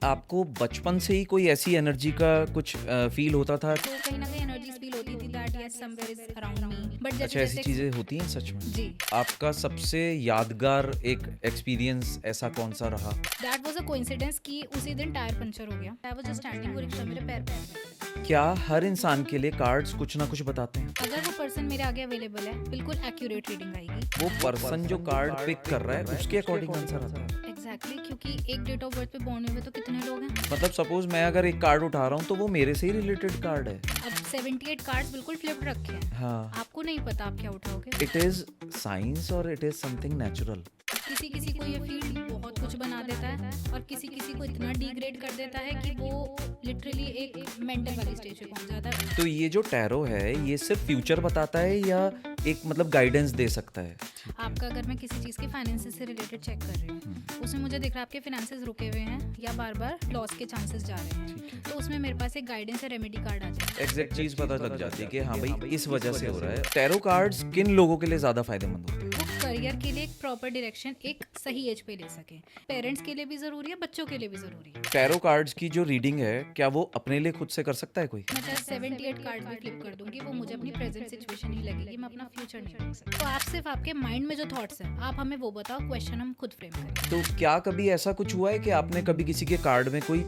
आपको बचपन से ही कोई ऐसी एनर्जी का कुछ फील होता था? तो कहीं ना कहीं एनर्जीज फील होती थी that yes somewhere is around me but अच्छा, जैसे ऐसी जैसे चीज़ें होती हैं सच में? जी आपका सबसे यादगार एक एक्सपीरियंस ऐसा कौन सा रहा? दैट वाज अ कोइंसिडेंस कि उसी दिन टायर पंचर हो गया। आई वाज जस्ट स्टैंडिंग, वो रिक्शा मेरे पैर पे आ गया। क्या हर इंसान के लिए कार्ड्स कुछ ना कुछ बताते हैं? अगर वो पर्सन मेरे आगे अवेलेबल है बिल्कुल एक्यूरेट रीडिंग आएगी। वो पर्सन जो कार्ड पिक कर रहा है उसके अकॉर्डिंग आंसर आता है? एग्जैक्टली क्योंकि एक डेट ऑफ बर्थ पे बॉर्न हुए तो कितने लोग हैं। मतलब सपोज मैं अगर एक कार्ड उठा रहा हूँ तो वो मेरे से ही रिलेटेड कार्ड है। अब 78 कार्ड्स बिल्कुल फ्लिप्ड रखे हैं। हाँ, आपको नहीं पता आप क्या उठाओगे। इट इज साइंस और इट इज समथिंग नेचुरल। किसी किसी को ये फील्ड बहुत कुछ बना देता है और किसी किसी को इतना डिग्रेड कर देता है कि वो लिटरली एक मेंटल वाली स्टेज पे पहुंच जाता है। तो ये जो टैरो है ये सिर्फ फ्यूचर बताता है या एक मतलब गाइडेंस दे सकता है? आपका अगर मैं किसी चीज़ के फाइनेंसेस से रिलेटेड चेक कर रही हूँ उसमें मुझे दिख रहा है आपके फाइनेंसेस रुके हुए हैं या बार बार लॉस के चांसेस जा रहे हैं, तो उसमें मेरे पास एक गाइडेंस या रेमेडी कार्ड आ जाए। एग्जैक्ट चीज पता लग जाती है कि हाँ भाई इस वजह से हो रहा है। टैरो कार्ड्स किन लोगों के लिए ज्यादा फायदेमंद होते हैं? वो करियर के लिए एक प्रॉपर डायरेक्शन एक सही एज पे ले सके। पेरेंट्स के लिए भी ज़रूरी है, बच्चों के लिए भी ज़रूरी है। टैरो कार्ड्स की जो रीडिंग है क्या वो अपने लिए खुद से कर सकता है कोई? मैं चाहे 78 कार्ड भी फ्लिप कर दूंगी वो मुझे अपनी प्रेजेंट सिचुएशन ही लगेगी, मैं अपना फ्यूचर नहीं देख सकती। तो आप सिर्फ आपके माइंड में जो थॉट्स हैं आप हमें वो बताओ, क्वेश्चन हम खुद फ्रेम करें। तो क्या कभी ऐसा कुछ हुआ है कि आपने कभी किसी के कार्ड में कोई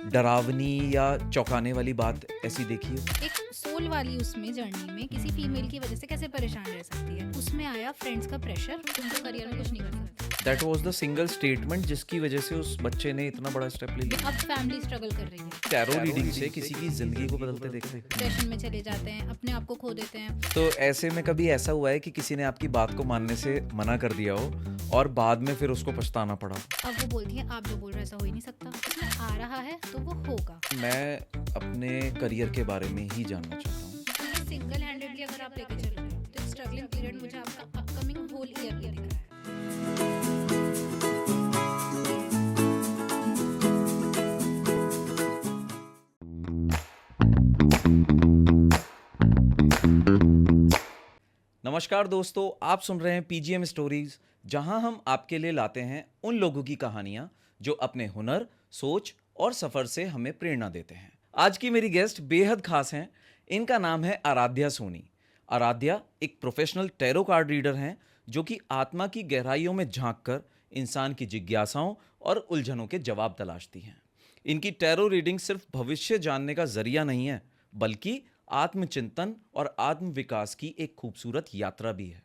डरावनी या चौंकाने वाली बात ऐसी देखी हो? एक सोल वाली उसमें जर्नी में किसी फीमेल की वजह से कैसे परेशान रह सकती है। उसमें आया फ्रेंड्स का प्रेशर, तुम तो करियर में कुछ नहीं कर सकते। That was the single statement जिसकी वजह से उस बच्चे ने इतना बड़ा स्टेप ले लिया। अब फैमिली स्ट्रगल कर रही है, टैरो रीडिंग से किसी की जिंदगी को बदलते देखते हैं। डिप्रेशन में चले जाते हैं, अपने आप को खो देते हैं। तो ऐसे में कभी ऐसा हुआ है कि किसी ने आपकी बात को मानने से मना कर दिया हो और बाद में फिर उसको पछताना पड़ा? अब वो बोलती है आप जो बोल रहे हो ऐसा हो ही नहीं सकता, उसमें आ रहा है तो वो होगा। मैं अपने करियर के बारे में ही जानना चाहता हूँ। ये सिंगल हैंडेडली अगर आप लेके चल रहे हो तो स्ट्रगलिंग पीरियड मुझे आपका अपकमिंग होल ईयर में दिख रहा है। नमस्कार दोस्तों, आप सुन रहे हैं पीजीएम स्टोरीज, जहां हम आपके लिए लाते हैं उन लोगों की कहानियां जो अपने हुनर, सोच और सफर से हमें प्रेरणा देते हैं। आज की मेरी गेस्ट बेहद खास हैं। इनका नाम है आराध्या सोनी। आराध्या एक प्रोफेशनल टैरो कार्ड रीडर हैं जो कि आत्मा की गहराइयों में झांककर इंसान की जिज्ञासाओं और उलझनों के जवाब तलाशती हैं। इनकी टैरो रीडिंग सिर्फ भविष्य जानने का जरिया नहीं है, बल्कि आत्मचिंतन और आत्म विकास की एक खूबसूरत यात्रा भी है।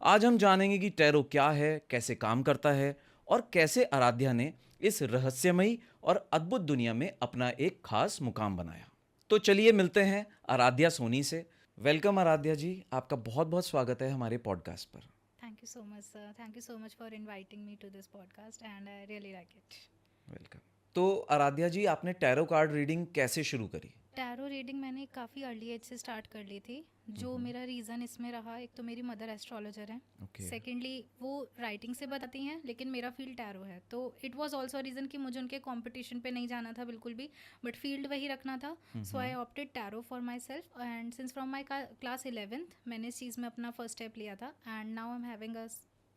आज हम जानेंगे कि टैरो क्या है, कैसे काम करता है और कैसे आराध्या ने इस रहस्यमयी और अद्भुत दुनिया में अपना एक खास मुकाम बनाया। तो चलिए मिलते हैं आराध्या सोनी से। वेलकम आराध्या जी, आपका बहुत बहुत स्वागत है हमारे पॉडकास्ट पर। Thank you so much sir, thank you so much for inviting me to this podcast and I really like it. Welcome. तो आराध्या जी, आपने टैरो कार्ड रीडिंग कैसे शुरू करी? टैरो रीडिंग मैंने काफ़ी अर्ली एज से स्टार्ट कर ली थी। जो मेरा रीज़न इसमें रहा, एक तो मेरी मदर एस्ट्रोलॉजर है, Okay. सेकेंडली वो राइटिंग से बताती हैं लेकिन मेरा फील्ड टैरो है, तो इट वाज आल्सो रीज़न कि मुझे उनके कंपटीशन पे नहीं जाना था बिल्कुल भी, बट फील्ड वही रखना था। So I opted tarot for myself and since from my class 11th मैंने इस चीज़ में अपना फर्स्ट स्टेप लिया था and now I am having a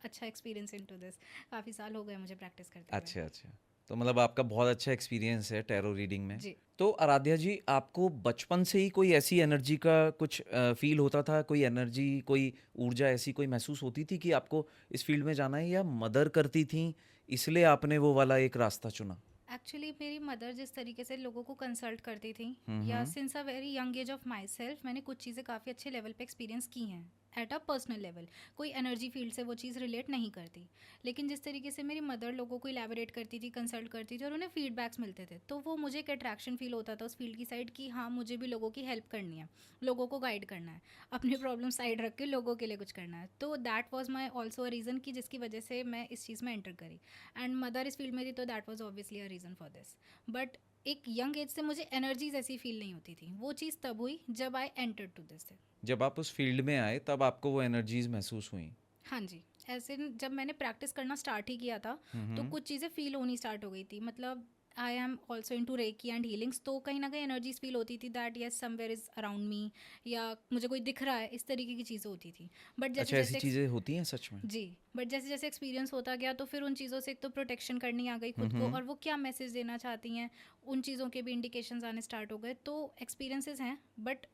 अच्छा एक्सपीरियंस इन टू दिस। काफ़ी साल हो गए मुझे प्रैक्टिस करते हुए। अच्छा अच्छा, तो मतलब आपका बहुत अच्छा एक्सपीरियंस है टैरो रीडिंग में। जी। तो आराध्या जी, आपको बचपन से ही कोई ऐसी एनर्जी का कुछ फील होता था? कोई एनर्जी, कोई ऊर्जा ऐसी कोई महसूस होती थी कि आपको इस फील्ड में जाना है, या मदर करती थी इसलिए आपने वो वाला एक रास्ता चुना? एक्चुअली मेरी मदर जिस तरीके से लोगों को कंसल्ट करती थी, या since a very young age of my self मैंने कुछ चीज़ें काफ़ी अच्छे लेवल पे एक्सपीरियंस की हैं एट अ पर्सनल लेवल। कोई एनर्जी फील्ड से वो चीज़ रिलेट नहीं करती, लेकिन जिस तरीके से मेरी मदर लोगों को इलेबोरेट करती थी, कंसल्ट करती थी और उन्हें फीडबैक्स मिलते थे, तो वो मुझे एक अट्रैक्शन फील होता था उस फील्ड की साइड कि हाँ मुझे भी लोगों की हेल्प करनी है, लोगों को गाइड करना है, अपनी प्रॉब्लम साइड रख के लोगों के लिए कुछ करना है। तो that was my also a reason कि जिसकी वजह से मैं इस चीज़ में एंटर करी एंड मदर इस फील्ड में थी, तो that was obviously a reason for this. But एक यंग एज से मुझे एनर्जीज ऐसी फील नहीं होती थी, वो चीज़ तब हुई जब आई एंटर टू दिस। जब आप उस फील्ड में आए तब आपको वो एनर्जीज महसूस हुई? हाँ जी, ऐसे जब मैंने प्रैक्टिस करना स्टार्ट ही किया था तो कुछ चीज़ें फील होनी स्टार्ट हो गई थी। मतलब I am also into reiki and healings, तो कहीं ना कहीं एनर्जीज फील होती थी that yes somewhere is around me, या मुझे कोई दिख रहा है, इस तरीके की चीज़ें होती थी। बट जैसे अच्छा, ऐसी जैसे चीजें होती हैं सच में? जी, बट जैसे जैसे एक्सपीरियंस होता गया तो फिर उन चीज़ों से एक तो प्रोटेक्शन करनी आ गई खुद को, हम्म। और वो क्या मैसेज देना चाहती हैं उन चीज़ों के भी इंडिकेशंस आने स्टार्ट हो गए। तो एक्सपीरियंसेस हैं, बट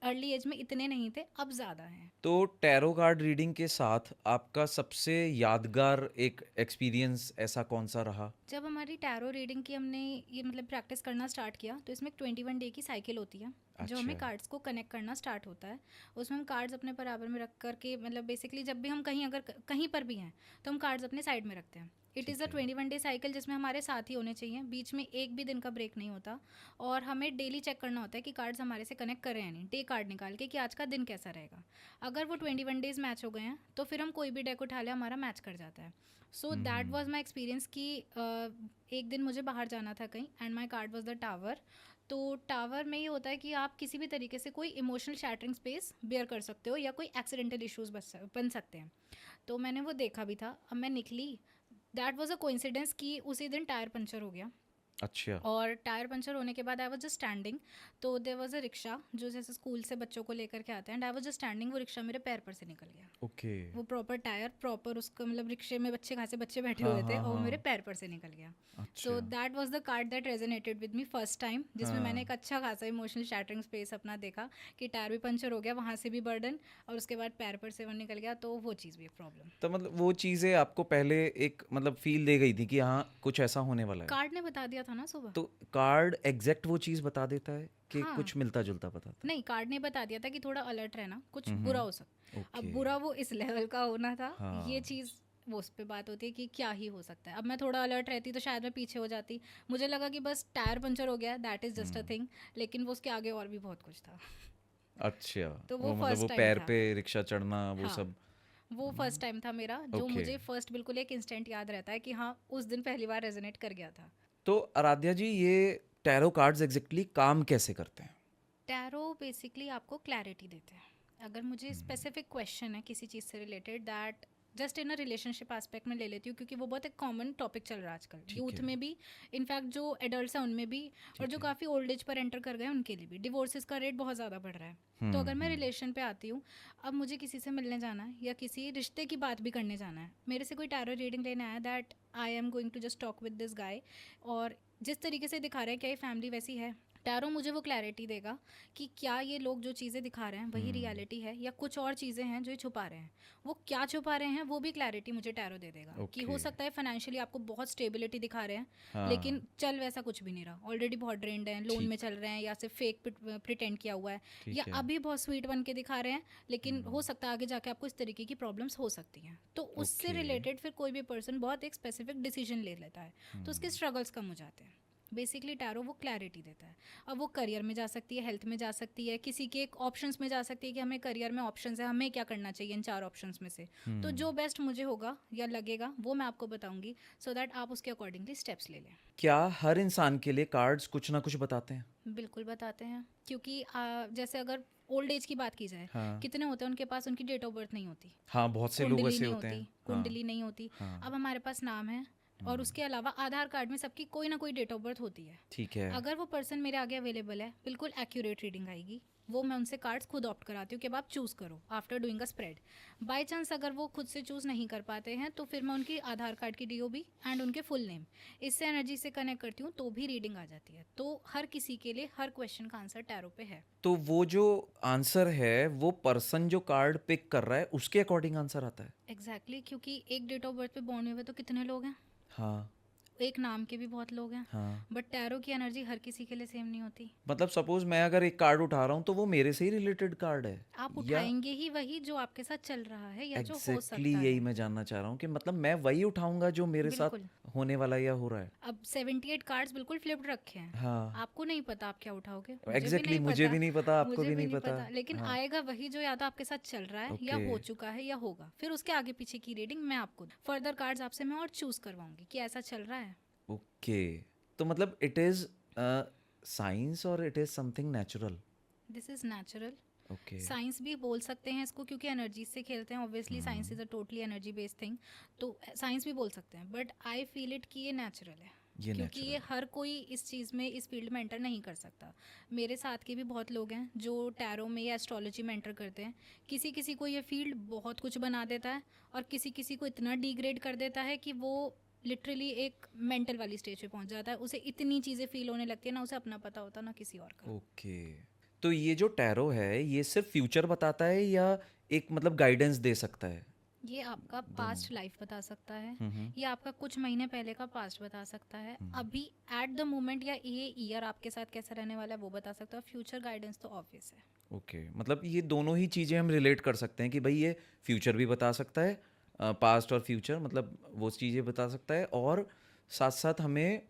अर्ली एज में इतने नहीं थे, अब ज़्यादा हैं। तो टैरो कार्ड रीडिंग के साथ आपका सबसे यादगार एक एक्सपीरियंस ऐसा कौन सा रहा? जब हमारी टैरो रीडिंग की हमने ये मतलब प्रैक्टिस करना स्टार्ट किया, तो इसमें एक 21 डे की साइकिल होती है जो हमें अच्छा। कार्ड्स को कनेक्ट करना स्टार्ट होता है। उसमें हम कार्ड्स अपने बराबर में रख करके, मतलब बेसिकली जब भी हम कहीं अगर कहीं पर भी हैं तो हम कार्ड्स अपने साइड में रखते हैं। इट इज़ अ ठीक है। 21 डे साइकिल जिसमें हमारे साथ ही होने चाहिए, बीच में एक भी दिन का ब्रेक नहीं होता, और हमें डेली चेक करना होता है कि कार्ड्स हमारे से कनेक्ट कर रहे हैं नहीं, डे कार्ड निकाल के कि आज का दिन कैसा रहेगा। अगर वो 21 डेज मैच हो गए हैं तो फिर हम कोई भी डेक उठा लें, हमारा मैच कर जाता है। So that was my experience कि एक दिन मुझे बाहर जाना था कहीं, and my card was the tower. तो टावर में ये होता है कि आप किसी भी तरीके से कोई इमोशनल शैटरिंग स्पेस बेयर कर सकते हो, या कोई एक्सीडेंटल इश्यूज बन सकते हैं। तो मैंने वो देखा भी था। अब मैं निकली, दैट वॉज अ कोइंसिडेंस कि उसी दिन टायर पंचर हो गया, अच्छा। और टायर पंचर होने के बाद आई वाज जस्ट स्टैंडिंग। तो देयर वाज अ रिक्शा जो जैसे स्कूल से बच्चों को लेकर के आते हैं, and I was just standing, वो रिक्शा मेरे पैर पर से निकल गया। ओके। वो प्रॉपर टायर, प्रॉपर उसका मतलब रिक्शे में बच्चे खासे बच्चे बैठे हाँ हुए थे, हाँ और वो मेरे हाँ। पैर पर से निकल गया। सो अच्छा। That was the card that resonated with me first time, जिसमें मैंने एक हाँ। अच्छा खासा इमोशनल शैटरिंग स्पेस अपना देखा कि टायर भी पंचर हो गया, वहाँ से भी बर्डन, और उसके बाद पैर पर से वो निकल गया, तो वो चीज़ भी एक प्रॉब्लम। तो मतलब वो चीज़ें आपको पहले एक मतलब फील दे गई थी कि हाँ कुछ ऐसा होने वाला है? कार्ड ने बता दिया था ना सुबह। तो कार्ड एग्जैक्ट वो चीज़ बता देता है कि हाँ, कुछ मिलता जुलता बताता नहीं, कार्ड ने बता दिया था कि थोड़ा अलर्ट रहना, कुछ है? बुरा हो सकता। अब ओके। बुरा वो इस लेवल का होना था, ये हाँ। चीज़ वो उस पे बात होती है कि क्या ही हो सकता है। अब मैं थोड़ा अलर्ट रहती तो शायद मैं पीछे हो जाती। मुझे लगा कि बस टायर पंचर हो गया, that is just a thing, लेकिन वो उसके आगे और भी बहुत कुछ था। अच्छा। तो वो वो मतलब वो फर्स्ट टाइम पैर था। पे रिक्शा चढ़ना वो हाँ, सब। वो फर्स्ट टाइम था मेरा, जो ओके। मुझे फर्स्ट बिल्कुल एक इंस्टेंट याद रहता है कि हाँ, उस दिन पहली बार रेजोनेट कर गया था। तो आराध्या जी, ये टैरो कार्ड्स एग्जैक्टली काम कैसे करते हैं? टैरो बेसिकली आपको क्लैरिटी देते हैं। अगर मुझे स्पेसिफिक क्वेश्चन है किसी चीज़ से related, that just in a relationship aspect में ले लेती हूँ, क्योंकि वो बहुत एक कॉमन टॉपिक चल रहा है आजकल, ठीक यूथ है। में भी, इनफैक्ट जो एडल्ट्स हैं उनमें भी, और ठीक जो है। काफ़ी ओल्ड एज पर एंटर कर गए हैं उनके लिए भी डिवोर्सेस का रेट बहुत ज़्यादा बढ़ रहा है। तो अगर मैं रिलेशन पे आती हूँ, अब मुझे किसी से मिलने जाना है या किसी रिश्ते की बात भी करने जाना है, मेरे से कोई टैरो रीडिंग लेने आया that I am going to just talk with this guy, और जिस तरीके से दिखा रहे हैं क्या ये फैमिली वैसी है, टैरो मुझे वो क्लैरिटी देगा कि क्या ये लोग जो चीज़ें दिखा रहे हैं वही रियलिटी है, या कुछ और चीज़ें हैं जो ये छुपा रहे हैं। वो क्या छुपा रहे हैं वो भी क्लैरिटी मुझे टैरो दे देगा, कि ओके। हो सकता है फाइनेंशियली आपको बहुत स्टेबिलिटी दिखा रहे हैं, हाँ। लेकिन चल वैसा कुछ भी नहीं रहा, ऑलरेडी बहुत ड्रेन्ड हैं, लोन में ठीक। चल रहे हैं, या सिर्फ फेक प्रिटेंड किया हुआ है, या ठीक है। अभी बहुत स्वीट बन के दिखा रहे हैं, लेकिन हो सकता है आगे जाके आपको इस तरीके की प्रॉब्लम्स हो सकती हैं। तो उससे ओके। रिलेटेड फिर कोई भी पर्सन बहुत एक स्पेसिफिक डिसीजन ले लेता है, तो उसके स्ट्रगल्स कम हो जाते हैं। बेसिकली टैरो वो क्लैरिटी देता है। अब वो करियर में जा सकती है, हेल्थ में जा सकती है, किसी के एक ऑप्शंस में जा सकती है कि हमें करियर में ऑप्शंस है, हमें क्या करना चाहिए इन 4 ऑप्शंस में से। तो जो बेस्ट मुझे होगा या लगेगा वो मैं आपको बताऊंगी, सो दैट आप उसके अकॉर्डिंगली स्टेप्स ले लें। क्या हर इंसान के लिए कार्ड्स कुछ ना कुछ बताते हैं? बिल्कुल बताते हैं, क्योंकि जैसे अगर ओल्ड एज की बात की जाए, हाँ। कितने होते हैं उनके पास उनकी डेट ऑफ बर्थ नहीं होती, हाँ, बहुत से लोग कुंडली ऐसे नहीं होते होती, हैं। हाँ। कुंडली नहीं होती। हाँ। अब हमारे पास नाम है, और उसके अलावा आधार कार्ड में सबकी कोई ना कोई डेट ऑफ बर्थ होती है। ठीक है। अगर वो पर्सन मेरे आगे अवेलेबल है, बिल्कुल एक्यूरेट रीडिंग आएगी। वो मैं उनसे कार्ड्स खुद ऑप्ट कराती हूँ कि अब आप चूज़ करो after doing a spread. By chance अगर वो खुद से चूज़ नहीं कर पाते हैं, तो फिर मैं उनकी आधार कार्ड की डीओबी एंड उनके फुल नेम, इससे एनर्जी से कनेक्ट करती हूँ, तो भी रीडिंग आ जाती है। तो हर किसी के लिए हर क्वेश्चन का आंसर टैरो पे है। तो वो जो आंसर है वो पर्सन जो कार्ड पिक कर रहा है उसके अकॉर्डिंग आंसर आता है? एग्जैक्टली, क्योंकि एक डेट ऑफ बर्थ पे बॉर्न हुए तो कितने लोग हैं, हाँ। एक नाम के भी बहुत लोग हैं, हाँ। बट टैरो की एनर्जी हर किसी के लिए सेम नहीं होती। मतलब सपोज मैं अगर एक कार्ड उठा रहा हूँ तो वो मेरे से ही रिलेटेड कार्ड है? आप या उठाएंगे ही वही जो आपके साथ चल रहा है या जो हो एग्जैक्टली सकता यही है। मैं जानना चाह रहा हूँ कि मतलब मैं वही उठाऊंगा जो मेरे साथ बिल्कुल। होने वाला है या हो रहा है? अब 78 कार्ड्स बिल्कुल फ्लिप्ड रखे हैं, हाँ। आपको नहीं पता आप क्या उठाओगे, मुझे भी एग्जैक्टली नहीं मुझे पता, भी नहीं पता, आपको मुझे भी भी नहीं नहीं पता। पता, लेकिन हाँ। आएगा वही जो या तो आपके साथ चल रहा है या ओके। हो चुका है या होगा। फिर उसके आगे पीछे की रीडिंग मैं आपको फर्दर कार्ड्स आपसे मैं और चूज करवाऊंगी कि ऐसा चल रहा है। ओके। तो मतलब इट इज साइंस और it is something natural? This is natural. Okay. Science भी बोल सकते हैं इसको, क्योंकि एनर्जी से खेलते हैं, obviously science is a totally energy based thing, तो साइंस भी बोल सकते हैं, बट आई फील इट कि ये नेचुरल है। ये क्योंकि ये नेचुरल है। हर कोई इस चीज़ में, इस फील्ड में एंटर नहीं कर सकता। मेरे साथ के भी बहुत लोग हैं जो टैरो में या एस्ट्रोलॉजी में एंटर करते हैं। किसी किसी को ये फील्ड बहुत कुछ बना देता है और किसी किसी को इतना डिग्रेड कर देता है कि वो लिटरली एक मेंटल वाली स्टेज पे पहुंच जाता है। उसे इतनी चीज़ें फील होने लगती है, ना उसे अपना पता होता ना किसी और का। ओके, तो ये जो टैरो है ये सिर्फ फ्यूचर बताता है या एक मतलब गाइडेंस दे सकता है? ये आपका दोनों। पास्ट लाइफ बता सकता है, हम्म। ये आपका कुछ महीने पहले का पास्ट बता सकता है, अभी एट द मोमेंट या ये ईयर आपके साथ कैसा रहने वाला है वो बता सकता है। फ्यूचर गाइडेंस तो ऑब्वियस है। ओके, मतलब ये दोनों ही चीज़ें हम रिलेट कर सकते हैं कि भाई ये फ्यूचर भी बता सकता है, पास्ट और फ्यूचर मतलब वो चीज़ें बता सकता है, और साथ साथ हमें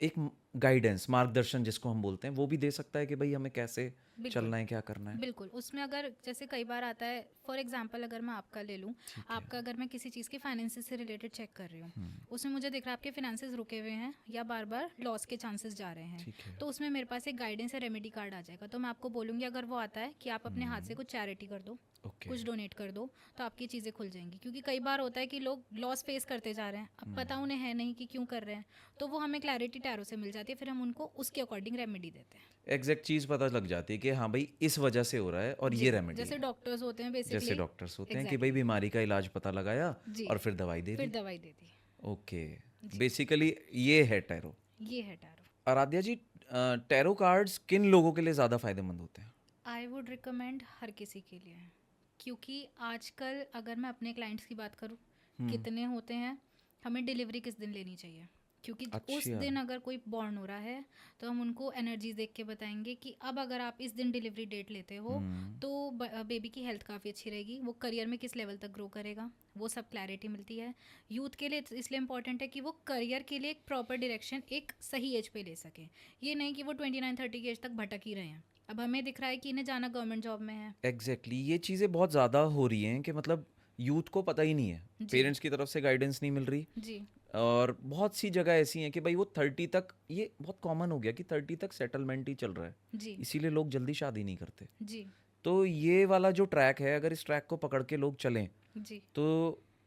एक गाइडेंस, मार्गदर्शन जिसको हम बोलते हैं, वो भी दे सकता है कि भाई हमें कैसे बिल्कुल चलना है, क्या करना है। बिल्कुल। उसमें अगर जैसे कई बार आता है, फॉर एग्जांपल अगर मैं आपका ले लूँ, ठीक है। आपका अगर मैं किसी चीज़ के फाइनेंसेस से रिलेटेड चेक कर रही हूँ, उसमें मुझे दिख रहा है आपके फाइनेंसेस रुके हुए हैं या बार बार लॉस के चांसेस जा रहे हैं, ठीक है। तो उसमें मेरे पास एक गाइडेंस या रेमेडी कार्ड आ जाएगा। तो मैं आपको बोलूँगी अगर वो आता है कि आप अपने हाथ से कुछ चैरिटी कर दो, ओके। कुछ डोनेट कर दो, तो आपकी चीज़ें खुल जाएंगी। क्योंकि कई बार होता है कि लोग लॉस फेस करते जा रहे हैं, अब पता उन्हें है नहीं कि क्यों कर रहे हैं, तो वो हमें क्लैरिटी टैरो से मिल जाती है, फिर हम उनको उसके अकॉर्डिंग रेमेडी देते हैं। एग्जैक्ट चीज़ पता लग जाती है कि हाँ भाई इस वजह से हो रहा है और जी, ये रेमेडी जैसे है। डॉक्टर्स होते हैं जैसे बेसिकली। डॉक्टर्स होते हैं कि भाई एग्जैक्टली। बीमारी का इलाज पता लगाया जी, और फिर दवाई दे फिर दी। दवाई दे दी। ओके, जी, बेसिकली ये है टैरो। ये है टैरो। आराध्या जी, टैरो कार्ड्स किन लोगों के लिए ज़्यादा फायदेमंद होते हैं? आई वुड रिकमेंड हर किसी के लिए, क्योंकि आजकल अगर मैं अपने क्लाइंट्स की बात करूँ, कितने होते हैं, हमें डिलीवरी किस दिन लेनी चाहिए, क्योंकि उस अच्छा। दिन अगर कोई बॉर्न हो रहा है तो हम उनको एनर्जीज देख के बताएंगे कि अब अगर आप इस दिन डिलीवरी डेट लेते हो तो बेबी की हेल्थ काफ़ी अच्छी रहेगी, वो करियर में किस लेवल तक ग्रो करेगा, वो सब क्लैरिटी मिलती है। यूथ के लिए इसलिए इंपॉर्टेंट है कि वो करियर के लिए एक प्रॉपर डायरेक्शन एक सही एज पे ले सकें। ये नहीं कि वो 29-30 की एज तक भटक ही रहे हैं। अब हमें दिख रहा है कि इन्हें जाना गवर्नमेंट जॉब में है। एग्जैक्टली ये चीज़ें बहुत ज़्यादा हो रही हैं कि मतलब यूथ को पता ही नहीं है, जी पेरेंट्स की तरफ से गाइडेंस नहीं मिल रही, जी और बहुत सी जगह ऐसी हैं कि भाई वो 30 तक, ये बहुत कॉमन हो गया कि 30 तक सेटलमेंट ही चल रहा है, जी इसीलिए लोग जल्दी शादी नहीं करते। जी तो ये वाला जो ट्रैक है, अगर इस ट्रैक को पकड़ के लोग चलें जी तो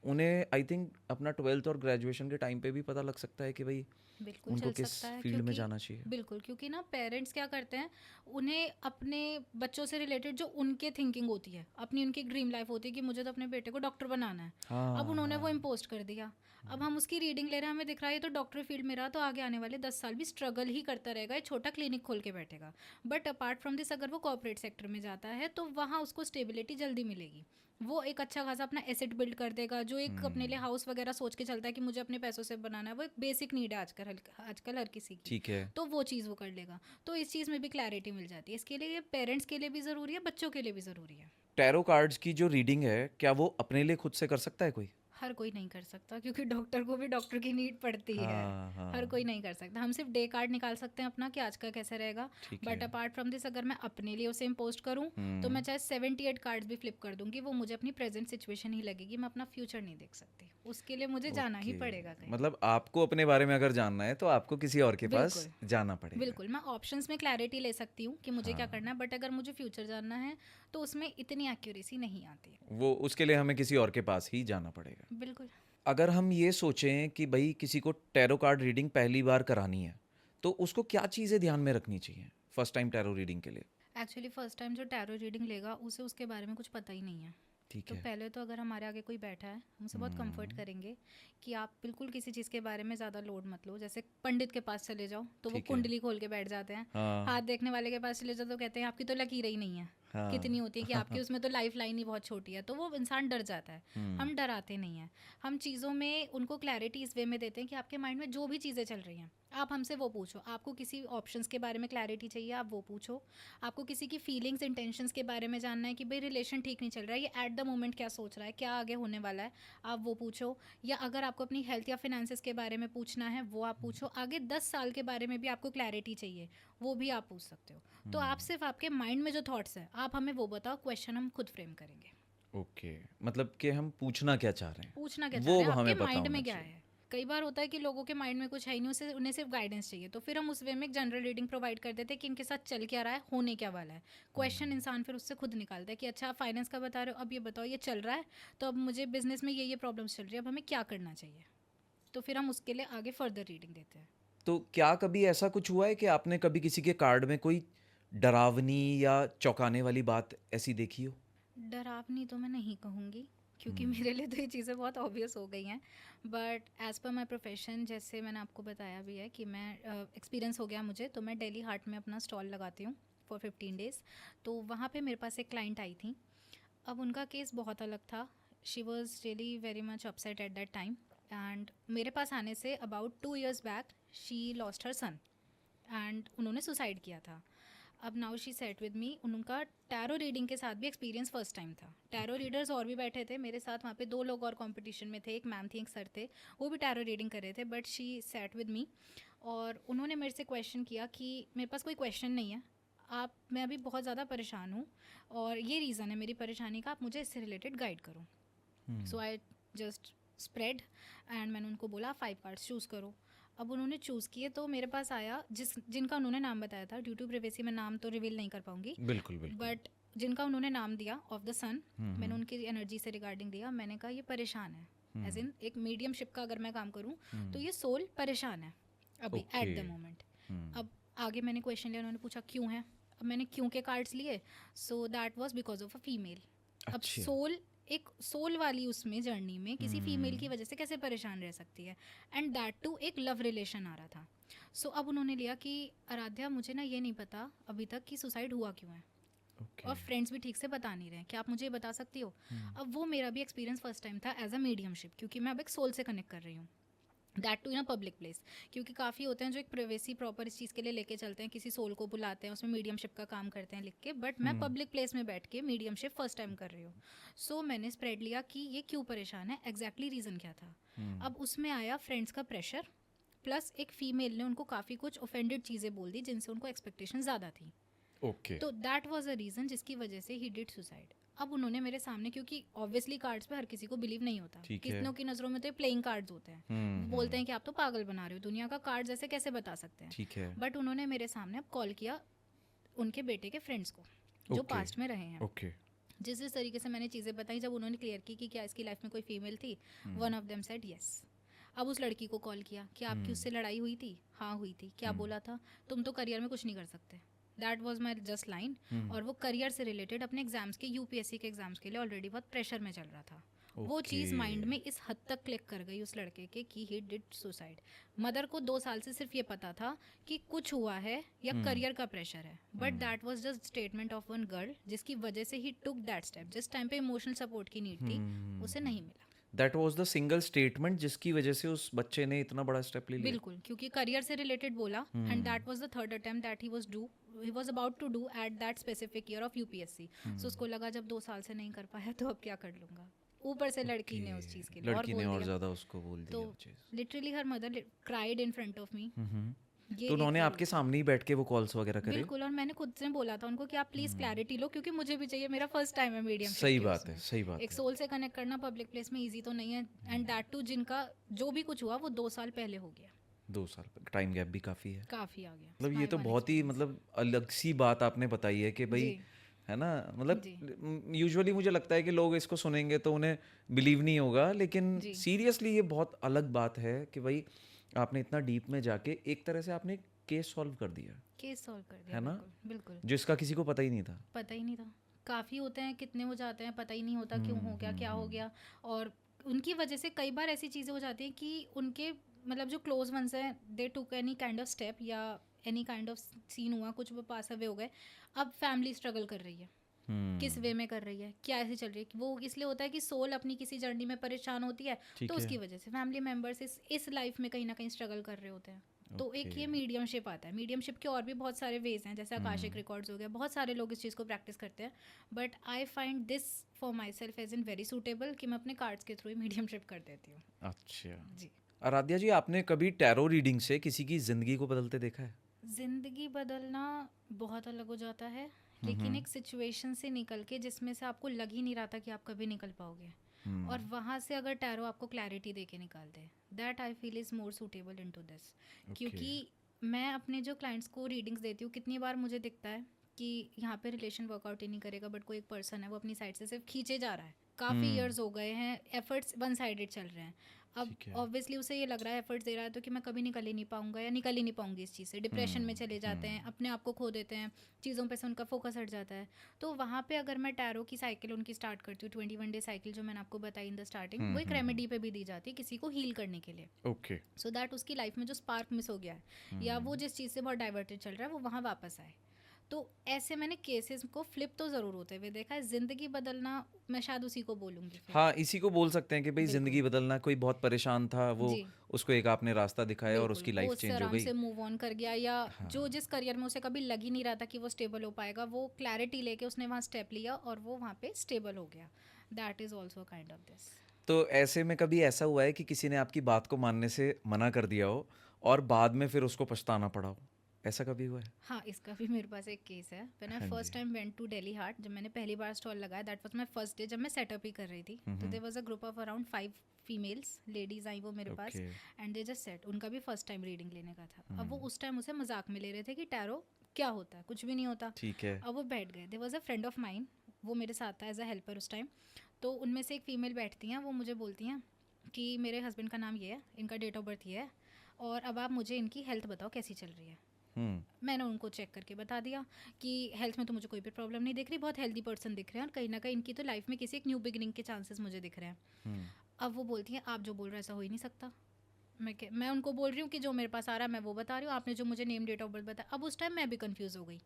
उन्हें आई थिंक अपना 12th और ग्रेजुएशन के टाइम पे भी पता लग सकता है कि भाई बिल्कुल उनको चल किस सकता है। फील्ड में क्योंकि जाना चाहिए। बिल्कुल, क्योंकि ना पेरेंट्स क्या करते हैं, उन्हें अपने बच्चों से रिलेटेड जो उनके थिंकिंग होती है, अपनी उनकी ड्रीम लाइफ होती है कि मुझे तो अपने बेटे को डॉक्टर बनाना है, अब हाँ उन्होंने वो हाँ। इम्पोस्ट कर दिया। अब हम उसकी रीडिंग ले रहे हैं, हमें दिख रहा है ये तो डॉक्टर फील्ड में रहा, तो आगे आने वाले 10 साल भी स्ट्रगल ही करता रहेगा, एक छोटा क्लिनिक खोल के बैठेगा। बट अपार्ट फ्रॉम दिस अगर वो कॉर्पोरेट सेक्टर में जाता है तो वहाँ उसको स्टेबिलिटी जल्दी मिलेगी, वो एक अच्छा खासा अपना एसेट बिल्ड कर देगा, जो एक अपने लिए हाउस वगैरह सोच के चलता है कि मुझे अपने पैसों से बनाना है, वो एक बेसिक नीड है आजकल हर किसी की। ठीक है। तो वो चीज़ वो कर लेगा, तो इस चीज़ में भी क्लैरिटी मिल जाती है। इसके लिए ये पेरेंट्स के लिए भी ज़रूरी है, बच्चों के लिए भी ज़रूरी है। टैरो कार्ड्स की जो रीडिंग है, क्या वो अपने लिए खुद से कर सकता है कोई? हर कोई नहीं कर सकता, क्योंकि डॉक्टर को भी डॉक्टर की नीड पड़ती है। हाँ हर हाँ। कोई नहीं कर सकता। हम सिर्फ डे कार्ड निकाल सकते हैं अपना कि आज का कैसा रहेगा। ठीक बट है। अपार्ट फ्रॉम दिस अगर मैं अपने लिए उसे इम्पोस्ट करूँ तो मैं चाहे 78 कार्ड्स भी फ्लिप कर दूंगी, वो मुझे अपनी प्रेजेंट सिचुएशन ही लगेगी, मैं अपना फ्यूचर नहीं देख सकती। उसके लिए मुझे जाना ही ओके, पड़ेगा कहीं। मतलब आपको अपने बारे में अगर जानना है तो आपको किसी और के पास बिल्कुल जाना पड़ेगा। बिल्कुल, मैं ऑप्शंस में क्लैरिटी ले सकती हूँ कि मुझे क्या हाँ, करना है, बट अगर मुझे फ्यूचर जानना है तो उसमें इतनी एक्यूरेसी नहीं आती है। वो उसके लिए हमें किसी और के पास ही जाना पड़ेगा। बिल्कुल। अगर हम ये सोचें कि भाई किसी को टैरो कार्ड रीडिंग पहली बार करानी है तो उसको क्या चीज़ें ध्यान में रखनी चाहिए फर्स्ट टाइम टैरो रीडिंग के लिए? एक्चुअली फर्स्ट टाइम जो टैरो रीडिंग लेगा उसे उसके बारे में कुछ पता ही नहीं है। ठीक तो है। पहले तो अगर हमारे आगे कोई बैठा है, हमसे बहुत कंफर्ट करेंगे कि आप बिल्कुल किसी चीज़ के बारे में ज़्यादा लोड मत लो। जैसे पंडित के पास चले जाओ तो वो ठीक है। कुंडली खोल के बैठ जाते हैं। हाँ हाथ देखने वाले के पास चले जाओ तो कहते हैं आपकी तो लकीर ही नहीं है। हाँ। कितनी होती है कि आपकी उसमें तो लाइफ लाइन ही बहुत छोटी है, तो वो इंसान डर जाता है। हम डराते नहीं हैं, हम चीज़ों में उनको क्लैरिटी इस वे में देते हैं कि आपके माइंड में जो भी चीज़ें चल रही हैं आप हमसे वो पूछो। आपको किसी ऑप्शंस के बारे में क्लैरिटी चाहिए, आप वो पूछो। आपको किसी की फीलिंग्स इंटेंशंस के बारे में जानना है कि भाई रिलेशन ठीक नहीं चल रहा है, ये एट द मोमेंट क्या सोच रहा है, क्या आगे होने वाला है, आप वो पूछो। या अगर आपको अपनी हेल्थ या फिनेंसेस के बारे में पूछना है वो आप पूछो। आगे 10 साल के बारे में भी आपको क्लैरिटी चाहिए, वो भी आप पूछ सकते हो। तो आप सिर्फ आपके माइंड में जो थॉट्स है आप हमें वो बताओ, क्वेश्चन हम खुद फ्रेम करेंगे। ओके, मतलब कि हम पूछना क्या चाह रहे हैं पूछना क्या चाह वो रहे हैं, आपके हमें पता माइंड होना में क्या चाहिए। है। कई बार होता है कि लोगों के माइंड में कुछ है ही नहीं, उसे उन्हें सिर्फ गाइडेंस चाहिए, तो फिर हम उस वे में एक जनरल रीडिंग प्रोवाइड कर देते हैं कि इनके साथ चल क्या रहा है, होने क्या वाला है। क्वेश्चन इंसान फिर उससे खुद निकालता है कि अच्छा आप फाइनेंस का बता रहे हो, अब ये बताओ ये चल रहा है, तो अब मुझे बिजनेस में ये प्रॉब्लम्स चल रही है, अब हमें क्या करना चाहिए। तो फिर हम उसके लिए आगे फर्दर रीडिंग देते हैं। तो क्या कभी ऐसा कुछ हुआ है कि आपने कभी किसी के कार्ड में कोई डरावनी या चौंकाने वाली बात ऐसी देखी हो? डरावनी तो मैं नहीं कहूँगी, क्योंकि हम्म। मेरे लिए तो ये चीज़ें बहुत ऑब्वियस हो गई हैं। But as per my profession, जैसे मैंने आपको बताया भी है कि मैं एक्सपीरियंस हो गया मुझे, तो मैं डेली हार्ट में अपना स्टॉल लगाती हूँ फॉर 15 डेज़। तो वहाँ पे मेरे पास एक क्लाइंट आई थी। अब उनका केस बहुत अलग था। She was really very much upset at that time. And मेरे पास आने से about 2 years back she lost her son, and उन्होंने सुसाइड किया था। अब now she set with me, उनका टैरो रीडिंग के साथ भी एक्सपीरियंस फर्स्ट टाइम था। टैरो रीडर्स और भी बैठे थे मेरे साथ, वहाँ पे 2 लोग और कंपटीशन में थे, एक मैम थी एक सर थे, वो भी टैरो रीडिंग कर रहे थे, बट शी सेट विद मी। और उन्होंने मेरे से क्वेश्चन किया कि मेरे पास कोई क्वेश्चन नहीं है, आप, मैं अभी बहुत ज़्यादा परेशान हूँ और ये रीज़न है मेरी परेशानी का, आप मुझे इससे रिलेटेड गाइड करो। सो आई जस्ट स्प्रेड, एंड मैंने उनको बोला 5 कार्ड्स चूज़ करो। अब उन्होंने चूज़ किए, तो मेरे पास आया जिनका उन्होंने नाम बताया था। ड्यू टू प्रिवेसी मैं नाम तो रिवील नहीं कर पाऊंगी, बिल्कुल बिल्कुल। बट जिनका उन्होंने नाम दिया ऑफ द सन, मैंने उनकी एनर्जी से रिगार्डिंग लिया। मैंने कहा ये परेशान है, एज इन एक मीडियमशिप का अगर मैं काम करूँ तो ये सोल परेशान है अभी ओके। At the moment. अब आगे मैंने क्वेश्चन लिया, उन्होंने पूछा क्यों है। अब मैंने क्यों के कार्ड्स लिए, so that was because of a female. अब अच्छा। सोल, एक सोल वाली उसमें जर्नी में किसी फीमेल की वजह से कैसे परेशान रह सकती है, एंड दैट टू एक लव रिलेशन आ रहा था। सो अब उन्होंने लिया कि आराध्या मुझे ना ये नहीं पता अभी तक कि सुसाइड हुआ क्यों है, ओके। और फ्रेंड्स भी ठीक से बता नहीं रहे हैं, क्या आप मुझे ये बता सकती हो। अब वो मेरा भी एक्सपीरियंस फर्स्ट टाइम था एज अ मीडियमशिप, क्योंकि मैं अब एक सोल से कनेक्ट कर रही हूँ, that too in a public place. क्योंकि काफ़ी होते हैं जो एक प्राइवेसी प्रॉपर इस चीज़ के लिए लेके चलते हैं, किसी सोल को बुलाते हैं, उसमें मीडियमशिप का काम करते हैं लिख के, बट मैं पब्लिक प्लेस में बैठ के मीडियमशिप फर्स्ट टाइम कर रही हूँ। सो मैंने स्प्रेड लिया कि ये क्यों परेशान है, एग्जैक्टली रीज़न क्या था। अब उसमें आया फ्रेंड्स का प्रेशर, प्लस एक फीमेल ने उनको काफ़ी कुछ ऑफेंडेड चीज़ें बोल दी जिनसे उनको एक्सपेक्टेशन ज़्यादा थी। ओके। तो दैट वाज अ रीज़न जिसकी वजह से ही डिड सुसाइड। अब उन्होंने मेरे सामने, क्योंकि ऑब्वियसली कार्ड्स पे हर किसी को बिलीव नहीं होता, ठीक है। कितनों की नज़रों में तो प्लेइंग कार्ड्स होते हैं, वो बोलते हैं कि आप तो पागल बना रहे हो, दुनिया का कार्ड्स ऐसे कैसे बता सकते हैं। ठीक है। बट उन्होंने मेरे सामने अब कॉल किया उनके बेटे के फ्रेंड्स को जो ओके। पास्ट में रहे हैं। ओके। जिस तरीके से मैंने चीज़ें बताई, जब उन्होंने क्लियर की कि क्या इसकी लाइफ में कोई फीमेल थी, one of them said yes. अब उस लड़की को कॉल किया कि आपकी उससे लड़ाई हुई थी, हाँ हुई थी, क्या बोला था, तुम तो करियर में कुछ नहीं कर सकते। That was my just line. और वो करियर से रिलेटेड अपने एग्जाम्स के, यूपीएससी के एग्जाम्स के लिए ऑलरेडी बहुत प्रेशर में चल रहा था। वो चीज़ माइंड में इस हद तक क्लिक कर गई उस लड़के के कि ही डिड सुसाइड। मदर को 2 साल से सिर्फ ये पता था कि कुछ हुआ है या करियर का प्रेशर है, but that was just statement of one girl जिसकी वजह से ही टुक दैट स्टेप। जिस टाइम पे इमोशनल सपोर्ट की नीड थी, उसे नहीं मिला। That was the single statement जिसकी वजह से उस बच्चे ने इतना बड़ा स्टेप ले लिया। बिल्कुल, क्योंकि करियर से रिलेटेड बोला, and that was the third attempt that he was about to do at that specific year of UPSC. So उसको लगा जब 2 साल से नहीं कर पाया तो अब क्या कर लूंगा। ऊपर से लड़की ने उस चीज़ के लिए और लड़की ने बोल और दिया, ज्यादा उसको बोल दिया तो वो चीज। Literally her mother cried in front of me. ये तो एक उन्होंने वो आपके था। सामने ही बैठ के वो कॉल्स वगैरह करे? बिल्कुल, और मैंने खुद से बोला था उनको कि आप प्लीज़ क्लैरिटी लो, क्योंकि मुझे भी चाहिए, मेरा फर्स्ट टाइम है मीडियम सही बात है, सही बात एक है। सोल से कनेक्ट करना पब्लिक प्लेस में ईजी तो नहीं है, एंड दैट टू जिनका जो भी कुछ हुआ वो 2 साल पहले हो गया। 2 साल टाइम गैप भी काफी है। काफ़ी आ गया मतलब ये स्माइल तो वाला बहुत ही experience। मतलब अलग सी बात आपने बताई है कि भाई, जी है ना, जी मतलब यूजुअली मुझे लगता है कि लोग इसको सुनेंगे तो उन्हें बिलीव नहीं होगा, लेकिन जी सीरियसली ये बहुत अलग बात है कि भाई आपने इतना डीप में जाके एक तरह से आपने केस सॉल्व कर दिया, केस सॉल्व कर दिया। है ना, बिल्कुल बिल्कुल, जो इसका किसी को पता ही नहीं था। पता ही नहीं था। काफ़ी होते हैं, कितने हो जाते हैं, पता ही नहीं होता क्यों हो गया, क्या हो गया। और उनकी वजह से कई बार ऐसी चीज़ें हो जाती हैं कि उनके मतलब जो क्लोज वंस हैं, दे टुक एनी काइंड ऑफ स्टेप या एनी काइंड ऑफ सीन हुआ, कुछ वो पास अवे हो गए। अब फैमिली स्ट्रगल कर रही है, किस वे में कर रही है, क्या ऐसे चल रही है, वो इसलिए होता है कि सोल अपनी किसी जर्नी में परेशान होती है, ठीक तो है। उसकी वजह से फैमिली मेम्बर्स इस लाइफ में कहीं ना कहीं स्ट्रगल कर रहे होते हैं। तो एक ओके। ये मीडियमशिप आता है। मीडियमशिप के और भी बहुत सारे वेज हैं, जैसे आकाशिक रिकॉर्ड्स हो गया, बहुत सारे लोग इस चीज़ को प्रैक्टिस करते हैं, but I find this for myself as in very suitable कि मैं अपने कार्ड्स के थ्रू ही मीडियमशिप कर देती हूँ। अच्छा। जी। आराध्या जी, आपने कभी टैरो रीडिंग से किसी की जिंदगी को बदलते देखा है? ज़िंदगी बदलना बहुत अलग हो जाता है, लेकिन एक सिचुएशन से निकल के जिसमें से आपको लग ही नहीं रहा था कि आप कभी निकल पाओगे, और वहाँ से अगर टैरो आपको क्लैरिटी दे के निकाल दे, that I feel is more suitable into this. क्योंकि मैं अपने जो क्लाइंट्स को रीडिंग्स देती हूँ, कितनी बार मुझे दिखता है कि यहाँ पे रिलेशन वर्कआउट ही नहीं करेगा, बट कोई एक पर्सन है वो अपनी साइड से सिर्फ खींचे जा रहा है, काफ़ी इयर्स हो गए हैं, एफर्ट्स वन साइडेड चल रहे हैं। अब ठीक है। ऑब्वियसली उसे ये लग रहा है, एफर्ट्स दे रहा है तो कि मैं कभी निकल ही नहीं पाऊंगा या निकल ही नहीं पाऊंगी इस चीज़ से, डिप्रेशन में चले जाते हैं, अपने आप को खो देते हैं, चीज़ों पे से उनका फोकस हट जाता है। तो वहाँ पे अगर मैं टैरो की साइकिल उनकी स्टार्ट करती हूँ, 21 डे साइकिल जो मैंने आपको बताई इन द स्टार्टिंग, वो एक रेमेडी पे भी दी जाती है किसी को हील करने के लिए, ओके। सो दैट उसकी लाइफ में जो स्पार्क मिस हो गया है या वो जिस चीज़ से बहुत डाइवर्टेड चल रहा है वो वहाँ वापस आए। तो ऐसे मैंने केसेस को फ्लिप तो ज़रूर होते हुए देखा है। ज़िंदगी बदलना मैं शायद उसी को बोलूँगी फिर। हाँ, इसी को बोल सकते हैं कि भाई बिल्कुल। ज़िंदगी बदलना, कोई बहुत परेशान था, वो जी, उसको एक आपने रास्ता दिखाया और बिल्कुल। उसकी वो लाइफ उससे चेंज हो आराम गई। से मूव ऑन कर गया, या जो हाँ। जिस करियर में उसे कभी लग ही नहीं रहा था कि वो स्टेबल हो पाएगा, वो क्लैरिटी लेके उसने वहाँ स्टेप लिया और वो वहाँ पे स्टेबल हो गया। That is also kind of this. तो ऐसे में कभी ऐसा हुआ है कि किसी ने आपकी बात को मानने से मना कर दिया हो और बाद में फिर उसको पछताना पड़ा हो? ऐसा कभी हुआ है? हाँ, इसका भी मेरे पास एक केस है। व्हेन आई हाँ फर्स्ट जी। Time went to Delhi Haat, जब मैंने पहली बार स्टॉल लगाया, that was my first day, जब मैं सेटअप ही कर रही थी। तो there was a group of around 5 females ladies आई वो मेरे पास, okay. And they just sat, उनका भी फर्स्ट टाइम रीडिंग लेने का था। अब वो उस टाइम उसे मजाक में ले रहे थे कि टैरो क्या होता है, कुछ भी नहीं होता। ठीक है। अब वो बैठ गए। There was a friend of mine, वो मेरे साथ था एज अ हेल्पर उस टाइम। तो उनमें से एक फीमेल बैठती हैं, वो मुझे बोलती हैं कि मेरे हस्बैंड का नाम ये है, इनका डेट ऑफ बर्थ ये है, और अब आप मुझे इनकी हेल्थ बताओ कैसी चल रही है। मैंने उनको चेक करके बता दिया कि हेल्थ में तो मुझे कोई भी प्रॉब्लम नहीं दिख रही, बहुत हेल्दी पर्सन दिख रहे हैं, और कहीं ना कहीं इनकी तो लाइफ में किसी एक न्यू बिगिनिंग के चांसेस मुझे दिख रहे हैं। अब वो बोलती हैं आप जो बोल रहे हैं ऐसा हो ही नहीं सकता। मैं उनको बोल रही हूँ कि जो मेरे पास आ रहा है मैं वो बता रही हूँ, आपने जो मुझे नेम डेट ऑफ बर्थ बताया। अब उस टाइम मैं भी कंफ्यूज हो गई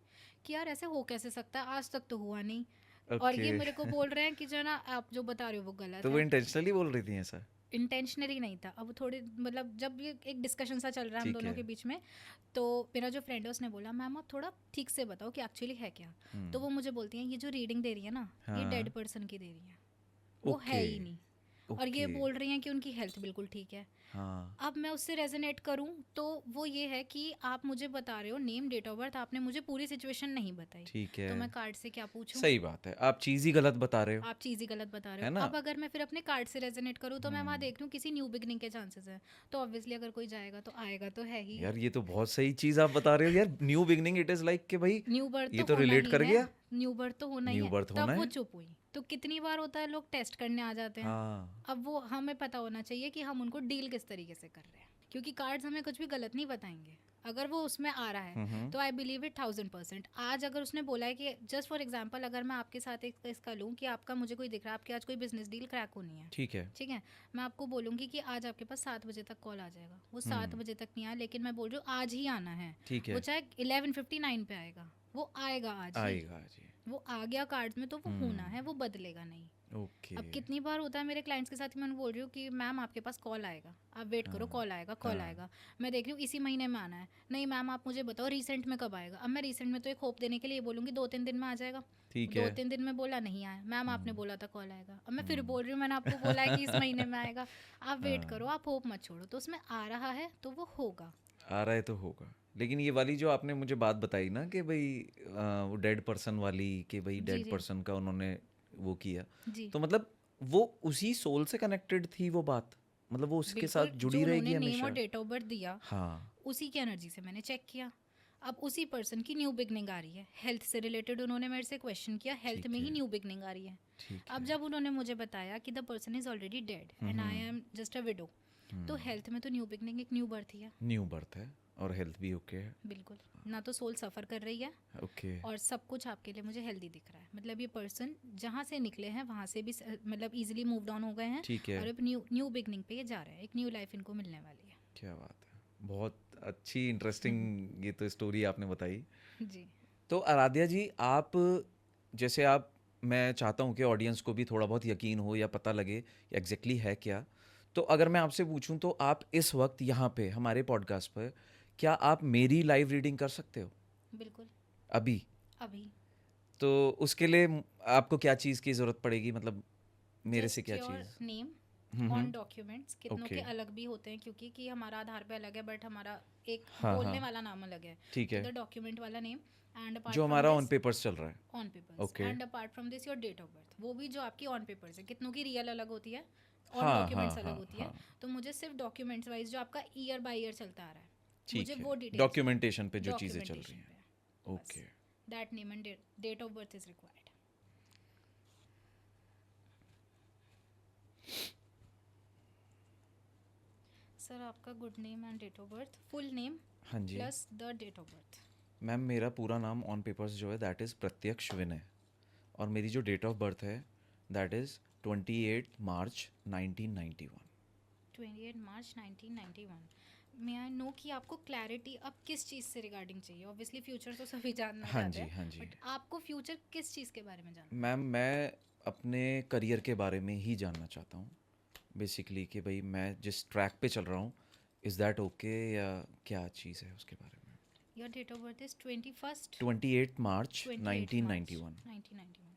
कि यार ऐसे हो कैसे सकता है, आज तक तो हुआ नहीं, और ओके। ये मेरे को बोल रहे हैं कि जो ना आप जो बता रहे हो वो गलत तो वो है। इंटेंशनली बोल रही थी ऐसा? इंटेंशनली नहीं था। अब थोड़े मतलब जब ये एक डिस्कशन सा चल रहा है हम ठीक दोनों है। के बीच में, तो मेरा जो फ्रेंड है उसने बोला मैम आप थोड़ा ठीक से बताओ कि एक्चुअली है क्या। तो वो मुझे बोलती हैं ये जो रीडिंग दे रही है ना, ये हाँ। डेड पर्सन की दे रही है, वो है ओके। ही नहीं, और ये ओके। बोल रही हैं कि उनकी हेल्थ बिल्कुल ठीक है। हाँ। अब मैं उससे रेजोनेट करूं तो वो ये है कि आप मुझे बता रहे हो नेम डेट ऑफ बर्थ, आपने मुझे पूरी सिचुएशन नहीं बताई, ठीक है। तो मैं कार्ड से क्या पूछूं। सही बात है, आप चीज़ ही गलत बता रहे हो, आप चीज़ ही गलत बता रहे है हो। ना? अब अगर मैं फिर अपने कार्ड से रेजोनेट करूँ तो मैं वहाँ देख लूँ किसी न्यू बिगनिंग के चांसेस हैं, तो ऑब्वियसली अगर कोई जाएगा तो आएगा तो है ही। यार ये तो बहुत सही चीज़ आप बता रहे हो यार। New beginning, it is like कि भाई न्यू बर्थ ये तो तो होना रिलेट ही कर है, गया। न्यू बर्थ तो होना ही न्यू है। बर्थ होना तब वो है। चुप हुई। तो कितनी बार होता है लोग टेस्ट करने आ जाते हैं। हाँ। अब वो हमें पता होना चाहिए कि हम उनको डील किस तरीके से कर रहे हैं, क्योंकि कार्ड्स हमें कुछ भी गलत नहीं बताएंगे। अगर वो उसमें आ रहा है तो आई बिलीव इट 1000%। आज अगर उसने बोला है कि जस्ट फॉर एग्जांपल अगर मैं आपके साथ एक इसका लूँ कि आपका मुझे कोई दिख रहा है, आपकी आज कोई बिजनेस डील क्रैक होनी है, ठीक है। ठीक है, मैं आपको बोलूँगी कि आज आपके पास 7 बजे तक कॉल आ जाएगा, वो 7 बजे तक नहीं आया, लेकिन मैं बोल रही हूँ आज ही आना है। ठीक है। वो चाहे 11:59 पे आएगा, वो आएगा आज ही। आएगा जी। वो आ गया कार्ड्स में तो वो होना है, वो बदलेगा नहीं। ओके। अब कितनी बार होता है मेरे क्लाइंट्स के साथ कि मैं बोल रही हूँ कि मैम आपके पास कॉल आएगा, आप वेट करो, कॉल आएगा, कॉल आएगा। मैं देख रही हूँ इसी महीने में आना है, नहीं मैम आप मुझे बताओ रिसेंट में कब आएगा। अब मैं रिसेंट में तो एक होप देने के लिए बोलूँगी 2-3 दिन में आ जाएगा, ठीक दो है। 3 दिन में बोला नहीं आया, मैम आपने बोला था कॉल आएगा। अब मैं फिर बोल रही हूँ मैंने आपको बोला है कि इस महीने में आएगा, आप वेट करो, आप होप मत छोड़ो। तो उसमें आ रहा है तो वो होगा। आ रहा है तो होगा। लेकिन ये वाली जो आपने मुझे बात बताई ना कि भाई वो डेड पर्सन वाली, कि भाई जी डेड जी पर्सन का उन्होंने वो किया, जी, तो मतलब वो उसी सोल से कनेक्टेड थी वो बात, मतलब वो उसके बिल्कुल। साथ जो जुड़ी उन्होंने रहेगी नेम और हमेशा। डेट ऑफ बर्थ दिया, हाँ। उसी की एनर्जी से मैंने चेक किया। अब उसी पर्सन की न्यू बिगनिंग आ रही है, हेल्थ से रिलेटेड उन्होंने मेरे से क्वेश्चन किया, हेल्थ ठीक में ही है। न्यू बिगनिंग आ रही है। ठीक अब है। जब उन्होंने मुझे बताया कि the person is already dead and I am just a window, तो हेल्थ में तो न्यू बिगनिंग एक न्यू बर्थ ही है। न्यू बर्थ है और हेल्थ भी ओके है। बिल्कुल, ना तो सोल सफ़र कर रही है ओके। और सब कुछ आपके लिए मुझे हेल्दी दिख रहा है। मतलब ये पर्सन जहाँ से निकले हैं वहाँ से भी मतलब इजीली मूव ऑन हो गए हैं, ठीक है। और अब न्यू बिगनिंग पे ये जा रहे हैं, एक न्यू लाइफ इनको मिलने वाली है। क्या बात है, बहुत अच्छी इंटरेस्टिंग ये तो स्टोरी आपने बताई। जी तो आराध्या जी, आप जैसे आप, मैं चाहता हूँ कि ऑडियंस को भी थोड़ा बहुत यकीन हो या पता लगे एग्जैक्टली है क्या, तो अगर मैं आपसे पूछूं तो आप इस वक्त यहाँ पे हमारे पॉडकास्ट पर क्या आप मेरी लाइव रीडिंग कर सकते हो बिल्कुल। अभी? अभी तो उसके लिए आपको क्या चीज़ की ज़रूरत पड़ेगी, मतलब मेरे से क्या your cheese? Name on documents, कितनों ओके। के अलग भी होते हैं क्योंकि कि हमारा आधार पे अलग है, बट हमारा एक हाँ बोलने हाँ, वाला नाम अलग है। ठीक तो है, द डॉक्यूमेंट वाला नेम, एंड अपार्ट जो फ्रॉम हमारा ऑन दिस पेपर्स चल रहा है। On papers, okay. And apart from this your date of birth, वो भी जो आपकी ऑन पेपर्स है, कितनों की रियल अलग होती है, ऑन हाँ डॉक्यूमेंट्स हाँ अलग हाँ होती है। हाँ, तो मुझे सिर्फ डॉक्यूमेंट्स वाइज जो आपका ईयर बाय ईयर चलता आ रहा है, ठीक मुझे है, वो डिटेल्स, डॉक्यूमेंटेशन पे जो चीज़ें चल रही हैं। पे okay. That name and date of birth is required. Sir आपका good name and date of birth, full name हाँ जी plus the date of birth. Ma'am, मेरा पूरा नाम ऑन पेपर्स जो है दैट इज़ प्रत्यक्ष विनय, और मेरी जो डेट ऑफ बर्थ है that is 28 March 1991। 28 March 1991। May I know कि आपको क्लैरिटी अब किस चीज़ से रिगार्डिंग चाहिए? ऑब्वियसली फ्यूचर तो सभी जानना हाँ चाहते जी, हैं, हाँ जी बट आपको फ्यूचर किस चीज़ के बारे में जानना है? मैम, मैं अपने करियर के बारे में ही जानना चाहता हूँ बेसिकली, कि भाई मैं जिस ट्रैक पे चल रहा हूँ इज़ दैट ओके, या क्या चीज़ है उसके बारे में। Your date of birth is 21 28 March 28 March 1991। 1991।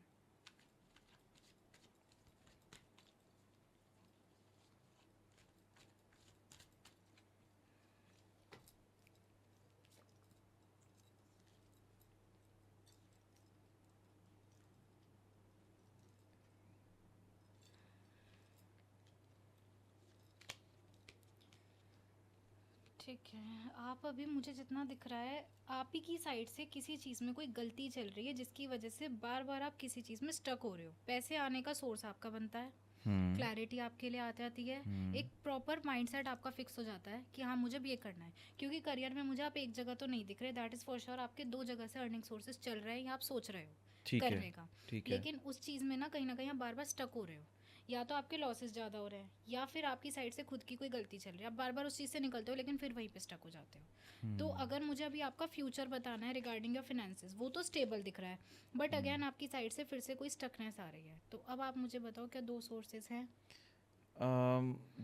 ठीक है, आप अभी मुझे जितना दिख रहा है आप ही की साइड से किसी चीज़ में कोई गलती चल रही है जिसकी वजह से बार बार आप किसी चीज़ में स्टक हो रहे हो। पैसे आने का सोर्स आपका बनता है, क्लैरिटी आपके लिए आ जाती है, एक प्रॉपर माइंडसेट आपका फिक्स हो जाता है कि हाँ मुझे भी ये करना है। क्योंकि करियर में मुझे आप एक जगह तो नहीं दिख रहे, दैट इज़ फॉर श्योर आपके दो जगह से अर्निंग सोर्सेज चल रहे हैं या आप सोच रहे हो ठीक है, करने का। ठीक है। लेकिन उस चीज़ में ना कहीं आप बार बार स्टक हो रहे हो, या तो आपके लॉसेस ज़्यादा हो रहे हैं या फिर आपकी साइड से खुद की कोई गलती चल रही है। आप बार बार उस चीज़ से निकलते हो लेकिन फिर वहीं पे स्टक हो जाते हो। तो अगर मुझे अभी आपका फ्यूचर बताना है रिगार्डिंग योर फिनेंसेस, वो तो स्टेबल दिख रहा है, बट अगेन आपकी साइड से फिर से कोई स्टकनेस आ रही है। तो अब आप मुझे बताओ क्या दो सोर्सेज हैं?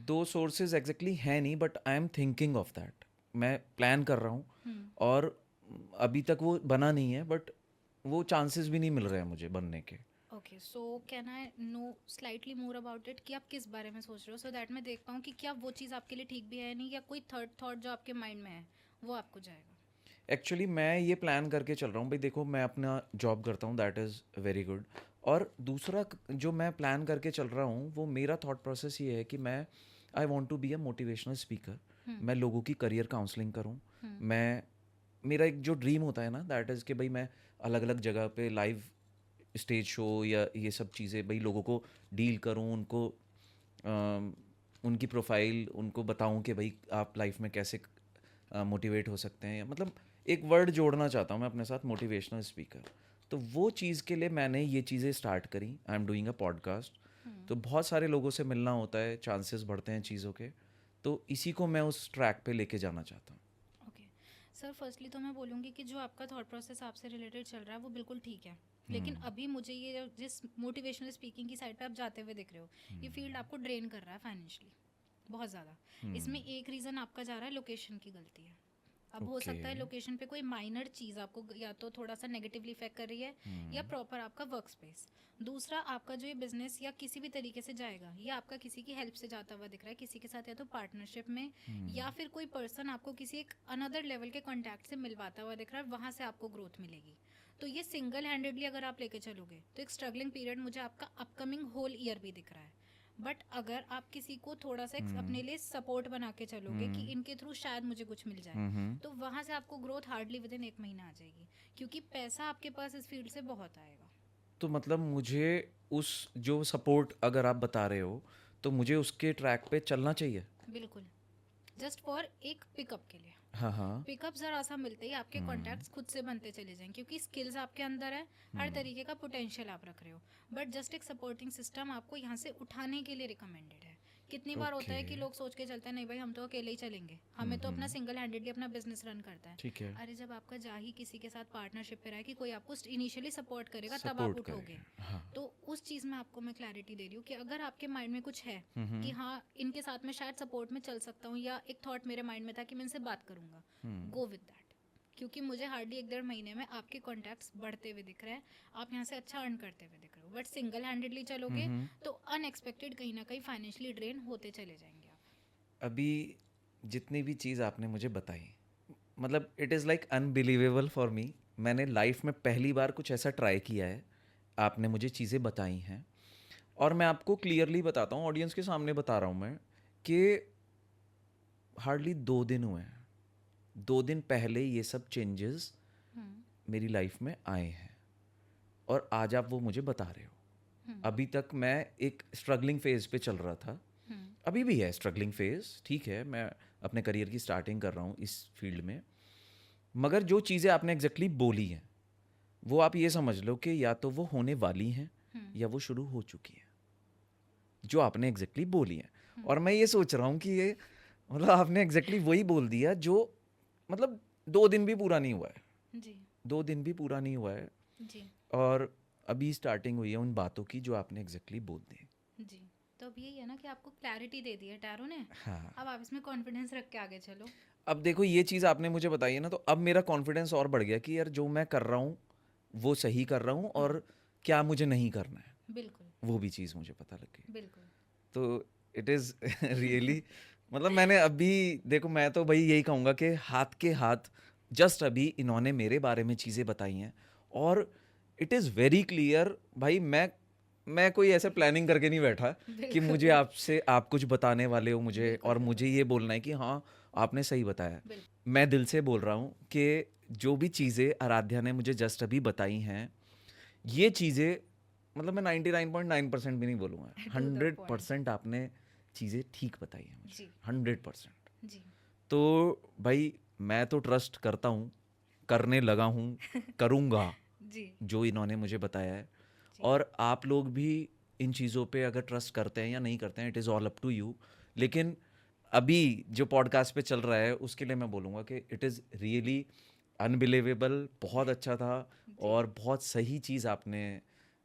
दो सोर्सेज एग्जैक्टली हैं नहीं, but I am thinking of that. मैं प्लान कर रहा हूँ और अभी तक वो बना नहीं है, बट वो चांसेस भी नहीं मिल रहे हैं मुझे बनने के। Okay, so can I know slightly more about it कि आप किस बारे में सोच रहे हो, सो दैट मैं देख पाऊँ कि क्या वो चीज़ आपके लिए ठीक भी है नहीं, या कोई थर्ड थॉट जो आपके माइंड में है वो आपको जाएगा। एक्चुअली मैं ये प्लान करके चल रहा हूँ भाई, देखो मैं अपना जॉब करता हूँ दैट इज़ वेरी गुड, और दूसरा जो मैं प्लान करके चल रहा हूँ वो मेरा थॉट प्रोसेस ये है कि मैं I want to be a motivational speaker. मैं लोगों की करियर काउंसलिंग करूँ। मैं मेरा एक जो ड्रीम होता है ना दैट इज़ कि भाई मैं अलग अलग जगह पे लाइव स्टेज शो या ये सब चीज़ें भाई लोगों को डील करूँ, उनको उनकी प्रोफाइल उनको बताऊँ कि भाई आप लाइफ में कैसे मोटिवेट हो सकते हैं, या मतलब एक वर्ड जोड़ना चाहता हूँ मैं अपने साथ, मोटिवेशनल स्पीकर। तो वो चीज़ के लिए मैंने ये चीज़ें स्टार्ट करी। I am doing a podcast. तो बहुत सारे लोगों से मिलना होता है, चांसेस बढ़ते हैं चीज़ों के, तो इसी को मैं उस ट्रैक पे लेके जाना चाहता हूँ। ओके सर, फर्स्टली तो मैं बोलूँगी कि जो आपका थॉट प्रोसेस आपसे रिलेटेड चल रहा है वो बिल्कुल ठीक है, लेकिन अभी मुझे ये जिस मोटिवेशनल स्पीकिंग की साइड पे आप जाते हुए दिख रहे हो, ये फील्ड आपको ड्रेन कर रहा है फाइनेंशियली बहुत ज़्यादा। इसमें एक रीज़न आपका जा रहा है लोकेशन की गलती है। अब हो ओके। सकता है लोकेशन पे कोई माइनर चीज़ आपको या तो थोड़ा सा नेगेटिवली इफेक्ट कर रही है, या प्रॉपर आपका वर्क स्पेस। दूसरा, आपका जो ये बिजनेस या किसी भी तरीके से जाएगा, ये आपका किसी की हेल्प से जाता हुआ दिख रहा है, किसी के साथ या तो पार्टनरशिप में, या फिर कोई पर्सन आपको किसी एक अनदर लेवल के कॉन्टैक्ट से मिलवाता हुआ दिख रहा है, वहाँ से आपको ग्रोथ मिलेगी। तो ये सिंगल हैंडेडली अगर आप लेके चलोगे तो एक स्ट्रगलिंग पीरियड मुझे आपका अपकमिंग होल ईयर भी दिख रहा है। बट अगर आप किसी को थोड़ा सा अपने लिए सपोर्ट बना के चलोगे कि इनके थ्रू शायद मुझे कुछ मिल जाए, तो वहाँ से आपको ग्रोथ हार्डली विद इन 1 महीना आ जाएगी, क्योंकि पैसा आपके पास इस फील्ड से बहुत आएगा। तो मतलब मुझे उस जो सपोर्ट अगर आप बता रहे हो तो मुझे उसके ट्रैक पे चलना चाहिए। बिल्कुल, जस्ट फॉर एक पिकअप के लिए। हाँ हाँ। पिकअप ज़रा सा मिलते ही आपके कॉन्टैक्ट्स खुद से बनते चले जाएंगे, क्योंकि स्किल्स आपके अंदर है, हर तरीके का पोटेंशियल आप रख रहे हो, बट जस्ट एक सपोर्टिंग सिस्टम आपको यहाँ से उठाने के लिए रिकमेंडेड है। कितनी बार होता है कि ओके। लोग सोच के चलते हैं नहीं भाई हम तो अकेले ही चलेंगे, हमें तो अपना सिंगल हैंडेडली अपना बिजनेस रन करता है। ठीक है। अरे जब आपका जा ही किसी के साथ पार्टनरशिप पे रहा है कि कोई आपको इनिशियली सपोर्ट करेगा तब आप सपोर्ट उठोगे। करेगा, हाँ। तो उस चीज़ में आपको मैं क्लैरिटी दे रही हूँ कि अगर आपके माइंड में कुछ है कि हाँ इनके साथ में शायद सपोर्ट में चल सकता हूँ, या एक थॉट मेरे माइंड में था कि मैं इनसे बात करूँगा, गो विद दैट। क्योंकि मुझे हार्डली 1-1.5 महीने में आपके कॉन्टैक्ट्स बढ़ते हुए दिख रहे हैं, आप यहाँ से अच्छा अर्न करते हुए दिख रहे हो। बट सिंगल हैंडेडली चलोगे तो अनएक्सपेक्टेड कहीं ना कहीं फाइनेंशियली ड्रेन होते चले जाएंगे आप। अभी जितनी भी चीज़ आपने मुझे बताई, मतलब it is like unbelievable for me. मैंने लाइफ में पहली बार कुछ ऐसा ट्राई किया है, आपने मुझे चीज़ें बताई हैं, और मैं आपको क्लियरली बताता हूँ, ऑडियंस के सामने बता रहा हूँ मैं, कि हार्डली 2 दिन हुए हैं, 2 दिन पहले ये सब चेंजेस मेरी लाइफ में आए हैं, और आज आप वो मुझे बता रहे हो। अभी तक मैं एक स्ट्रगलिंग फेज पे चल रहा था, अभी भी है स्ट्रगलिंग फेज, ठीक है, मैं अपने करियर की स्टार्टिंग कर रहा हूँ इस फील्ड में, मगर जो चीज़ें आपने एग्जैक्टली बोली हैं वो आप ये समझ लो कि या तो वो होने वाली हैं या वो शुरू हो चुकी हैं, जो आपने एग्जैक्टली बोली हैं। और मैं ये सोच रहा हूँ कि ये मतलब आपने एग्जैक्टली वही बोल दिया जो मतलब 2 दिन भी पूरा नहीं हुआ है, जी 2 दिन भी पूरा नहीं हुआ है, जी और अभी स्टार्टिंग हुई है उन बातों की जो आपने एग्जैक्टली बोल दी। जी। तो अब यही है ना कि आपको क्लैरिटी दे दी है टैरो ने, हाँ, अब आप इसमें कॉन्फिडेंस रख के आगे चलो। अब देखो ये चीज़ आपने मुझे बताई है ना, तो अब मेरा कॉन्फिडेंस और बढ़ गया कि यार जो मैं कर रहा हूँ वो सही कर रहा हूँ, और क्या मुझे नहीं करना है बिल्कुल वो भी चीज़ मुझे पता लग गई। बिल्कुल। तो इट इज़ रियली मतलब मैंने अभी देखो, मैं तो भाई यही कहूँगा कि हाथ के हाथ जस्ट अभी इन्होंने मेरे बारे में चीज़ें बताई हैं, और इट इज़ वेरी क्लियर भाई, मैं कोई ऐसे प्लानिंग करके नहीं बैठा कि बिल्कुल मुझे आपसे आप कुछ बताने वाले हो मुझे, बिल्कुल और मुझे बिल्कुल ये बोलना है कि हाँ आपने सही बताया। बिल्कुल। मैं दिल से बोल रहा हूँ कि जो भी चीज़ें आराध्या ने मुझे जस्ट अभी बताई हैं, ये चीज़ें मतलब मैं 99.9% भी नहीं बोलूँगा, टू द पॉइंट। 100% आपने चीज़ें ठीक बताई हैं मुझे, जी 100%। जी तो भाई मैं तो ट्रस्ट करता हूँ, करने लगा हूँ, करूँगा जी जो इन्होंने मुझे बताया है। जी और आप लोग भी इन चीज़ों पे अगर ट्रस्ट करते हैं या नहीं करते हैं, it is all up to you. लेकिन अभी जो पॉडकास्ट पे चल रहा है उसके लिए मैं बोलूँगा कि इट इज़ रियली अनबिलीवेबल, बहुत अच्छा था, जी और बहुत सही चीज़ आपने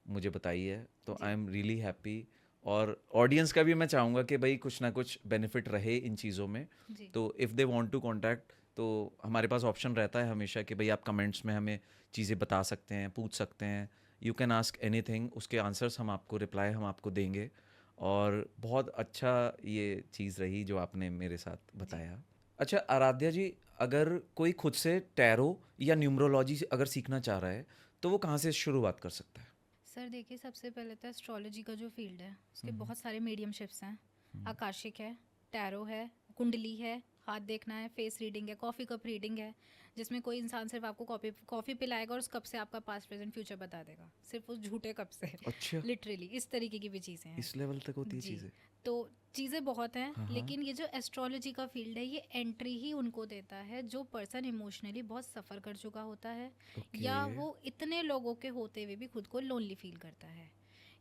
मुझे बताई है, तो जी आई एम रियली हैप्पी। और ऑडियंस का भी मैं चाहूँगा कि भाई कुछ ना कुछ बेनिफिट रहे इन चीज़ों में। जी तो if they want to contact, तो हमारे पास ऑप्शन रहता है हमेशा कि भाई आप कमेंट्स में हमें चीज़ें बता सकते हैं, पूछ सकते हैं, यू कैन आस्क एनीथिंग, उसके आंसर्स हम आपको रिप्लाई हम आपको देंगे। और बहुत अच्छा ये चीज़ रही जो आपने मेरे साथ जी। बताया। अच्छा आराध्या जी, अगर कोई खुद से टैरो या न्यूमरोलॉजी अगर सीखना चाह रहा है तो वो कहाँ से शुरुआत कर सकता है? सर देखिए, सबसे पहले तो एस्ट्रोलॉजी का जो फील्ड है उसके बहुत सारे मीडियमशिप्स हैं। आकाशिक है, टैरो है, कुंडली है, हाथ देखना है, फेस रीडिंग है, कॉफ़ी कप रीडिंग है, जिसमें कोई इंसान सिर्फ आपको कॉफ़ी पिलाएगा और उस कप से आपका पास्ट प्रेजेंट फ्यूचर बता देगा, सिर्फ उस झूठे कप से। अच्छा, लिटरली इस तरीके की भी चीज़ें हैं। इस लेवल तक होती है जी। चीज़ें? तो चीज़ें बहुत हैं, हाँ हाँ। लेकिन ये जो एस्ट्रोलॉजी का फील्ड है ये एंट्री ही उनको देता है जो पर्सन इमोशनली बहुत सफ़र कर चुका होता है, ओके। या वो इतने लोगों के होते हुए भी खुद को लोनली फील करता है।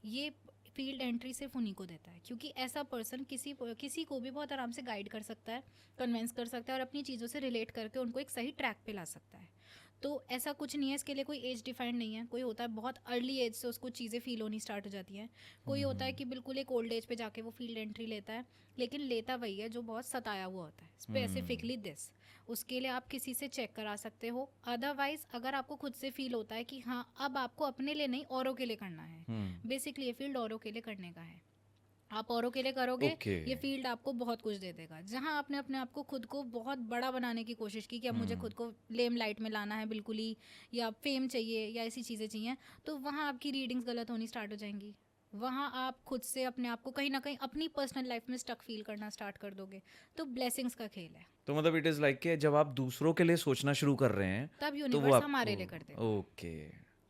ये फील्ड एंट्री सिर्फ उन्हीं को देता है, क्योंकि ऐसा पर्सन किसी को भी बहुत आराम से गाइड कर सकता है, कन्विंस कर सकता है और अपनी चीज़ों से रिलेट करके उनको एक सही ट्रैक पे ला सकता है। तो ऐसा कुछ नहीं है, इसके लिए कोई एज डिफाइंड नहीं है। कोई होता है बहुत अर्ली एज से उसको चीज़ें फील होनी स्टार्ट हो जाती हैं, कोई होता है कि बिल्कुल एक ओल्ड एज पे जाके वो फील्ड एंट्री लेता है, लेकिन लेता वही है जो बहुत सताया हुआ होता है, स्पेसिफिकली दिस। उसके लिए आप किसी से चेक करा सकते हो। अदरवाइज अगर आपको खुद से फील होता है कि हाँ अब आपको अपने लिए नहीं औरों के लिए करना है, बेसिकली ये फील्ड औरों के लिए करने का है, आप औरों के लिए करोगे, ओके। ये फील्ड आपको बहुत कुछ दे देगा। जहाँ आपने अपने आप को खुद को बहुत बड़ा बनाने की कोशिश की कि अब मुझे खुद को लेम लाइट में लाना है बिल्कुल ही, या फेम चाहिए या ऐसी चीज़ें चाहिए, तो वहाँ आपकी रीडिंग्स गलत होनी स्टार्ट हो जाएंगी। वहाँ आप खुद से अपने आप को कहीं ना कहीं अपनी पर्सनल लाइफ में स्टक फील करना स्टार्ट कर दोगे। तो ब्लेसिंग्स का खेल है, तो मतलब इट इज़ लाइक कि जब आप दूसरों के लिए सोचना शुरू कर रहे हैं तब तो वो यूनिवर्स आपको हमारे लिए कर देगा। ओके।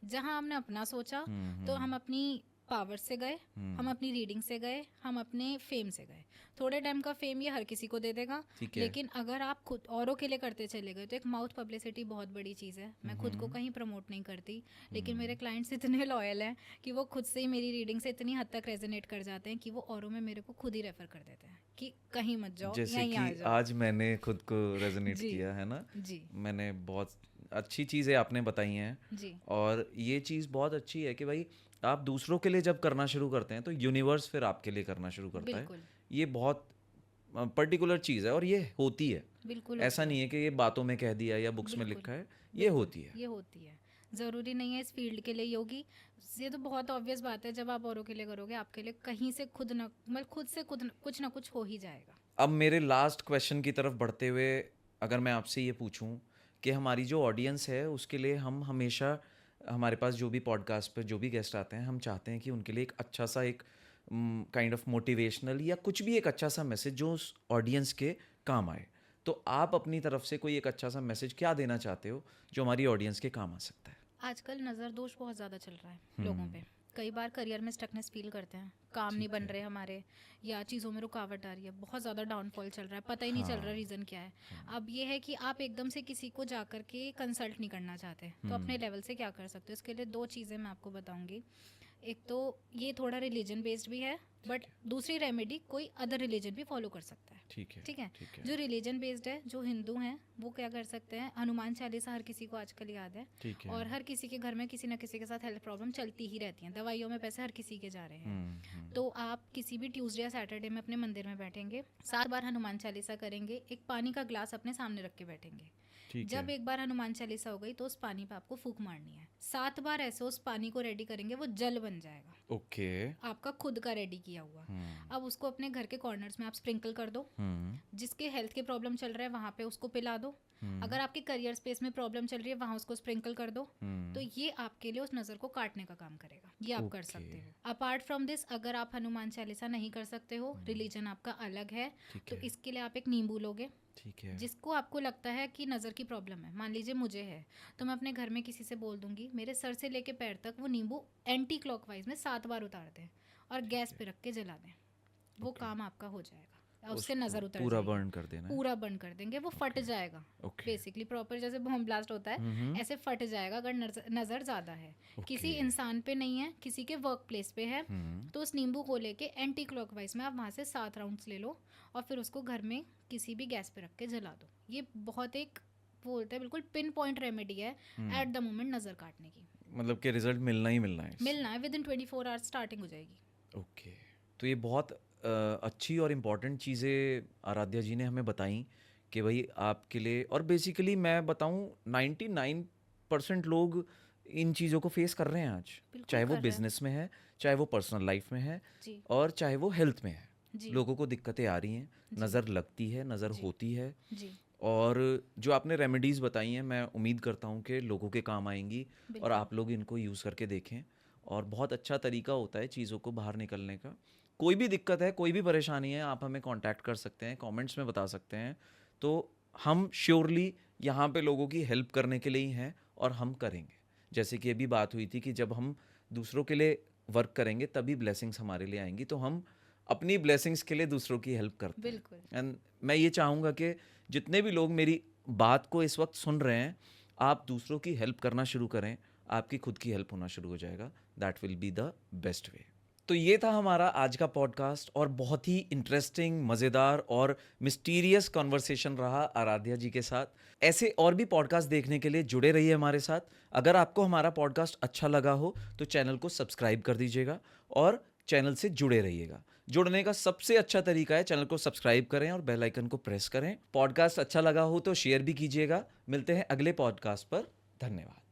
जहाँ हमने अपना सोचा तो हम अपनी पावर से गए, हम अपनी रीडिंग से गए, हम अपने फेम से गए। थोड़े टाइम का फेम ये हर किसी को दे देगा, ठीक है। लेकिन अगर आप खुद औरों के लिए करते चले गए तो एक माउथ पब्लिसिटी बहुत बड़ी चीज़ है। मैं खुद को कहीं प्रमोट नहीं करती, लेकिन मेरे क्लाइंट्स इतने लॉयल हैं कि वो खुद से ही मेरी रीडिंग से इतनी हद तक रेजोनेट कर जाते हैं कि वो औरों में मेरे को खुद ही रेफर कर देते हैं कि कहीं मत जाओ, जैसे यहीं कि आ जाओ। आज मैंने खुद को रेजोनेट जी किया है ना, जी मैंने बहुत अच्छी चीज़ें आपने बताई हैं। जी और ये चीज़ बहुत अच्छी है कि भाई आप दूसरों के लिए जब करना शुरू करते हैं तो यूनिवर्स फिर आपके लिए करना शुरू करता है। बिल्कुल ये बहुत पर्टिकुलर चीज़ है और ये होती है, बिल्कुल ऐसा होती है। नहीं है कि ये बातों में कह दिया या बुक्स में बिल्कुल लिखा है, ये बिल्कुल होती है। ये होती है। ज़रूरी नहीं है इस फील्ड के लिए योगी, ये तो बहुत ऑब्वियस बात है। जब आप औरों के लिए करोगे आपके लिए कहीं से खुद न मतलब खुद से कुछ ना कुछ हो ही जाएगा। अब मेरे लास्ट क्वेश्चन की तरफ बढ़ते हुए अगर मैं आपसे ये पूछूं कि हमारी जो ऑडियंस है उसके लिए हम हमेशा हमारे पास जो भी पॉडकास्ट पे जो भी गेस्ट आते हैं हम चाहते हैं कि उनके लिए एक अच्छा सा एक काइंड ऑफ मोटिवेशनल या कुछ भी एक अच्छा सा मैसेज जो उस ऑडियंस के काम आए। तो आप अपनी तरफ से कोई एक अच्छा सा मैसेज क्या देना चाहते हो जो हमारी ऑडियंस के काम आ सकता है? आजकल नज़र दोष बहुत ज़्यादा चल रहा है लोगों पे। कई बार करियर में स्टकनेस फील करते हैं, काम नहीं बन रहे हमारे, या चीज़ों में रुकावट आ रही है, बहुत ज़्यादा डाउनफॉल चल रहा है, पता ही नहीं चल रहा रीज़न क्या है। अब ये है कि आप एकदम से किसी को जा कर के कंसल्ट नहीं करना चाहते, तो अपने लेवल से क्या कर सकते हो, इसके लिए 2 चीज़ें मैं आपको बताऊंगी। एक तो ये थोड़ा रिलीजन बेस्ड भी है, बट दूसरी रेमेडी कोई अदर रिलीजन भी फॉलो कर सकता है। ठीक है, ठीक है। ठीक है, जो रिलीजन बेस्ड है, जो हिंदू हैं, वो क्या कर सकते हैं, हनुमान चालीसा हर किसी को आजकल याद है, ठीक है। और हर किसी के घर में किसी ना किसी के साथ हेल्थ प्रॉब्लम चलती ही रहती हैं, दवाइयों में पैसे हर किसी के जा रहे हैं। तो आप किसी भी ट्यूसडे या सैटरडे में अपने मंदिर में बैठेंगे, 7 बार हनुमान चालीसा करेंगे, एक पानी का ग्लास अपने सामने रख के बैठेंगे। ठीक जब है। एक बार हनुमान चालीसा हो गई तो उस पानी पे आपको फूंक मारनी है। 7 बार ऐसे उस पानी को रेडी करेंगे, वो जल बन जाएगा, ओके। आपका खुद का रेडी किया हुआ। अब उसको अपने घर के कॉर्नर्स में आप स्प्रिंकल कर दो, जिसके हेल्थ के प्रॉब्लम चल रहा है वहाँ पे उसको पिला दो। अगर आपके करियर स्पेस में प्रॉब्लम चल रही है वहाँ उसको स्प्रिंकल कर दो, तो ये आपके लिए उस नज़र को काटने का काम करेगा। ये आप कर Okay. सकते हो। अपार्ट फ्रॉम दिस, अगर आप हनुमान चालीसा नहीं कर सकते हो, रिलीजन आपका अलग है, ठीक तो है। इसके लिए आप एक नींबू लोगे। ठीक है। जिसको आपको लगता है कि नज़र की प्रॉब्लम है, मान लीजिए मुझे है, तो मैं अपने घर में किसी से बोल दूंगी मेरे सर से लेके पैर तक वो नींबू एंटी क्लॉकवाइज में 7 बार उतार दें और गैस पे रख के जला दें, वो काम आपका हो जाएगा, उससे नज़र उतर पूरा जाएगी। बर्न कर देना है। पूरा बर्न कर देंगे, वो फट जाएगा। ओके। बेसिकली प्रॉपर जैसे बॉम्ब ब्लास्ट होता है, ऐसे फट जाएगा अगर नज़र ज़्यादा है। किसी इंसान पे नहीं है, किसी के वर्क प्लेस पे है, तो उस नींबू को लेके एंटी क्लॉकवाइज में आप वहाँ से 7 राउंड्स ले लो और फिर उसको घर में किसी भी गैस पे रख के जला दो। ये बहुत एक बोलते हैं बिल्कुल पिन पॉइंट रेमेडी है एट द मोमेंट नज़र काटने की। मतलब कि रिजल्ट मिलना ही मिलना है। मिलना है, विद इन 24 आवर्स स्टार्टिंग हो जाएगी। ओके। तो ये बहुत अच्छी और इम्पॉर्टेंट चीज़ें आराध्या जी ने हमें बताई कि भाई आपके लिए, और बेसिकली मैं बताऊं 99% लोग इन चीज़ों को फेस कर रहे हैं आज, बिल्कुल चाहे वो कर रहे हैं। बिजनेस में है, चाहे वो पर्सनल लाइफ में है, जी और चाहे वो हेल्थ में है। जी लोगों को दिक्कतें आ रही हैं, नज़र लगती है, नज़र जी। होती है, जी और जो आपने रेमेडीज़ बताई हैं मैं उम्मीद करता हूँ कि लोगों के काम आएंगी और बिल्कुल। आप लोग इनको यूज़ करके देखें। और बहुत अच्छा तरीका होता है चीज़ों को बाहर निकलने का। कोई भी दिक्कत है, कोई भी परेशानी है, आप हमें कांटेक्ट कर सकते हैं, कमेंट्स में बता सकते हैं। तो हम श्योरली यहाँ पे लोगों की हेल्प करने के लिए ही हैं और हम करेंगे। जैसे कि अभी बात हुई थी कि जब हम दूसरों के लिए वर्क करेंगे तभी ब्लेसिंग्स हमारे लिए आएंगी, तो हम अपनी ब्लेसिंग्स के लिए दूसरों की हेल्प करते हैं। बिल्कुल। एंड मैं ये चाहूँगा कि जितने भी लोग मेरी बात को इस वक्त सुन रहे हैं, आप दूसरों की हेल्प करना शुरू करें, आपकी खुद की हेल्प होना शुरू हो जाएगा। That will be the best way. तो ये था हमारा आज का पॉडकास्ट, और बहुत ही इंटरेस्टिंग, मज़ेदार और मिस्टीरियस कॉन्वर्सेशन रहा आराध्या जी के साथ। ऐसे और भी पॉडकास्ट देखने के लिए जुड़े रहिए हमारे साथ। अगर आपको हमारा पॉडकास्ट अच्छा लगा हो तो चैनल को सब्सक्राइब कर दीजिएगा और चैनल से जुड़े रहिएगा। जुड़ने का सबसे अच्छा तरीका है चैनल को सब्सक्राइब करें और बेल आइकन को प्रेस करें। पॉडकास्ट अच्छा लगा हो तो शेयर भी कीजिएगा। मिलते हैं अगले पॉडकास्ट पर। धन्यवाद।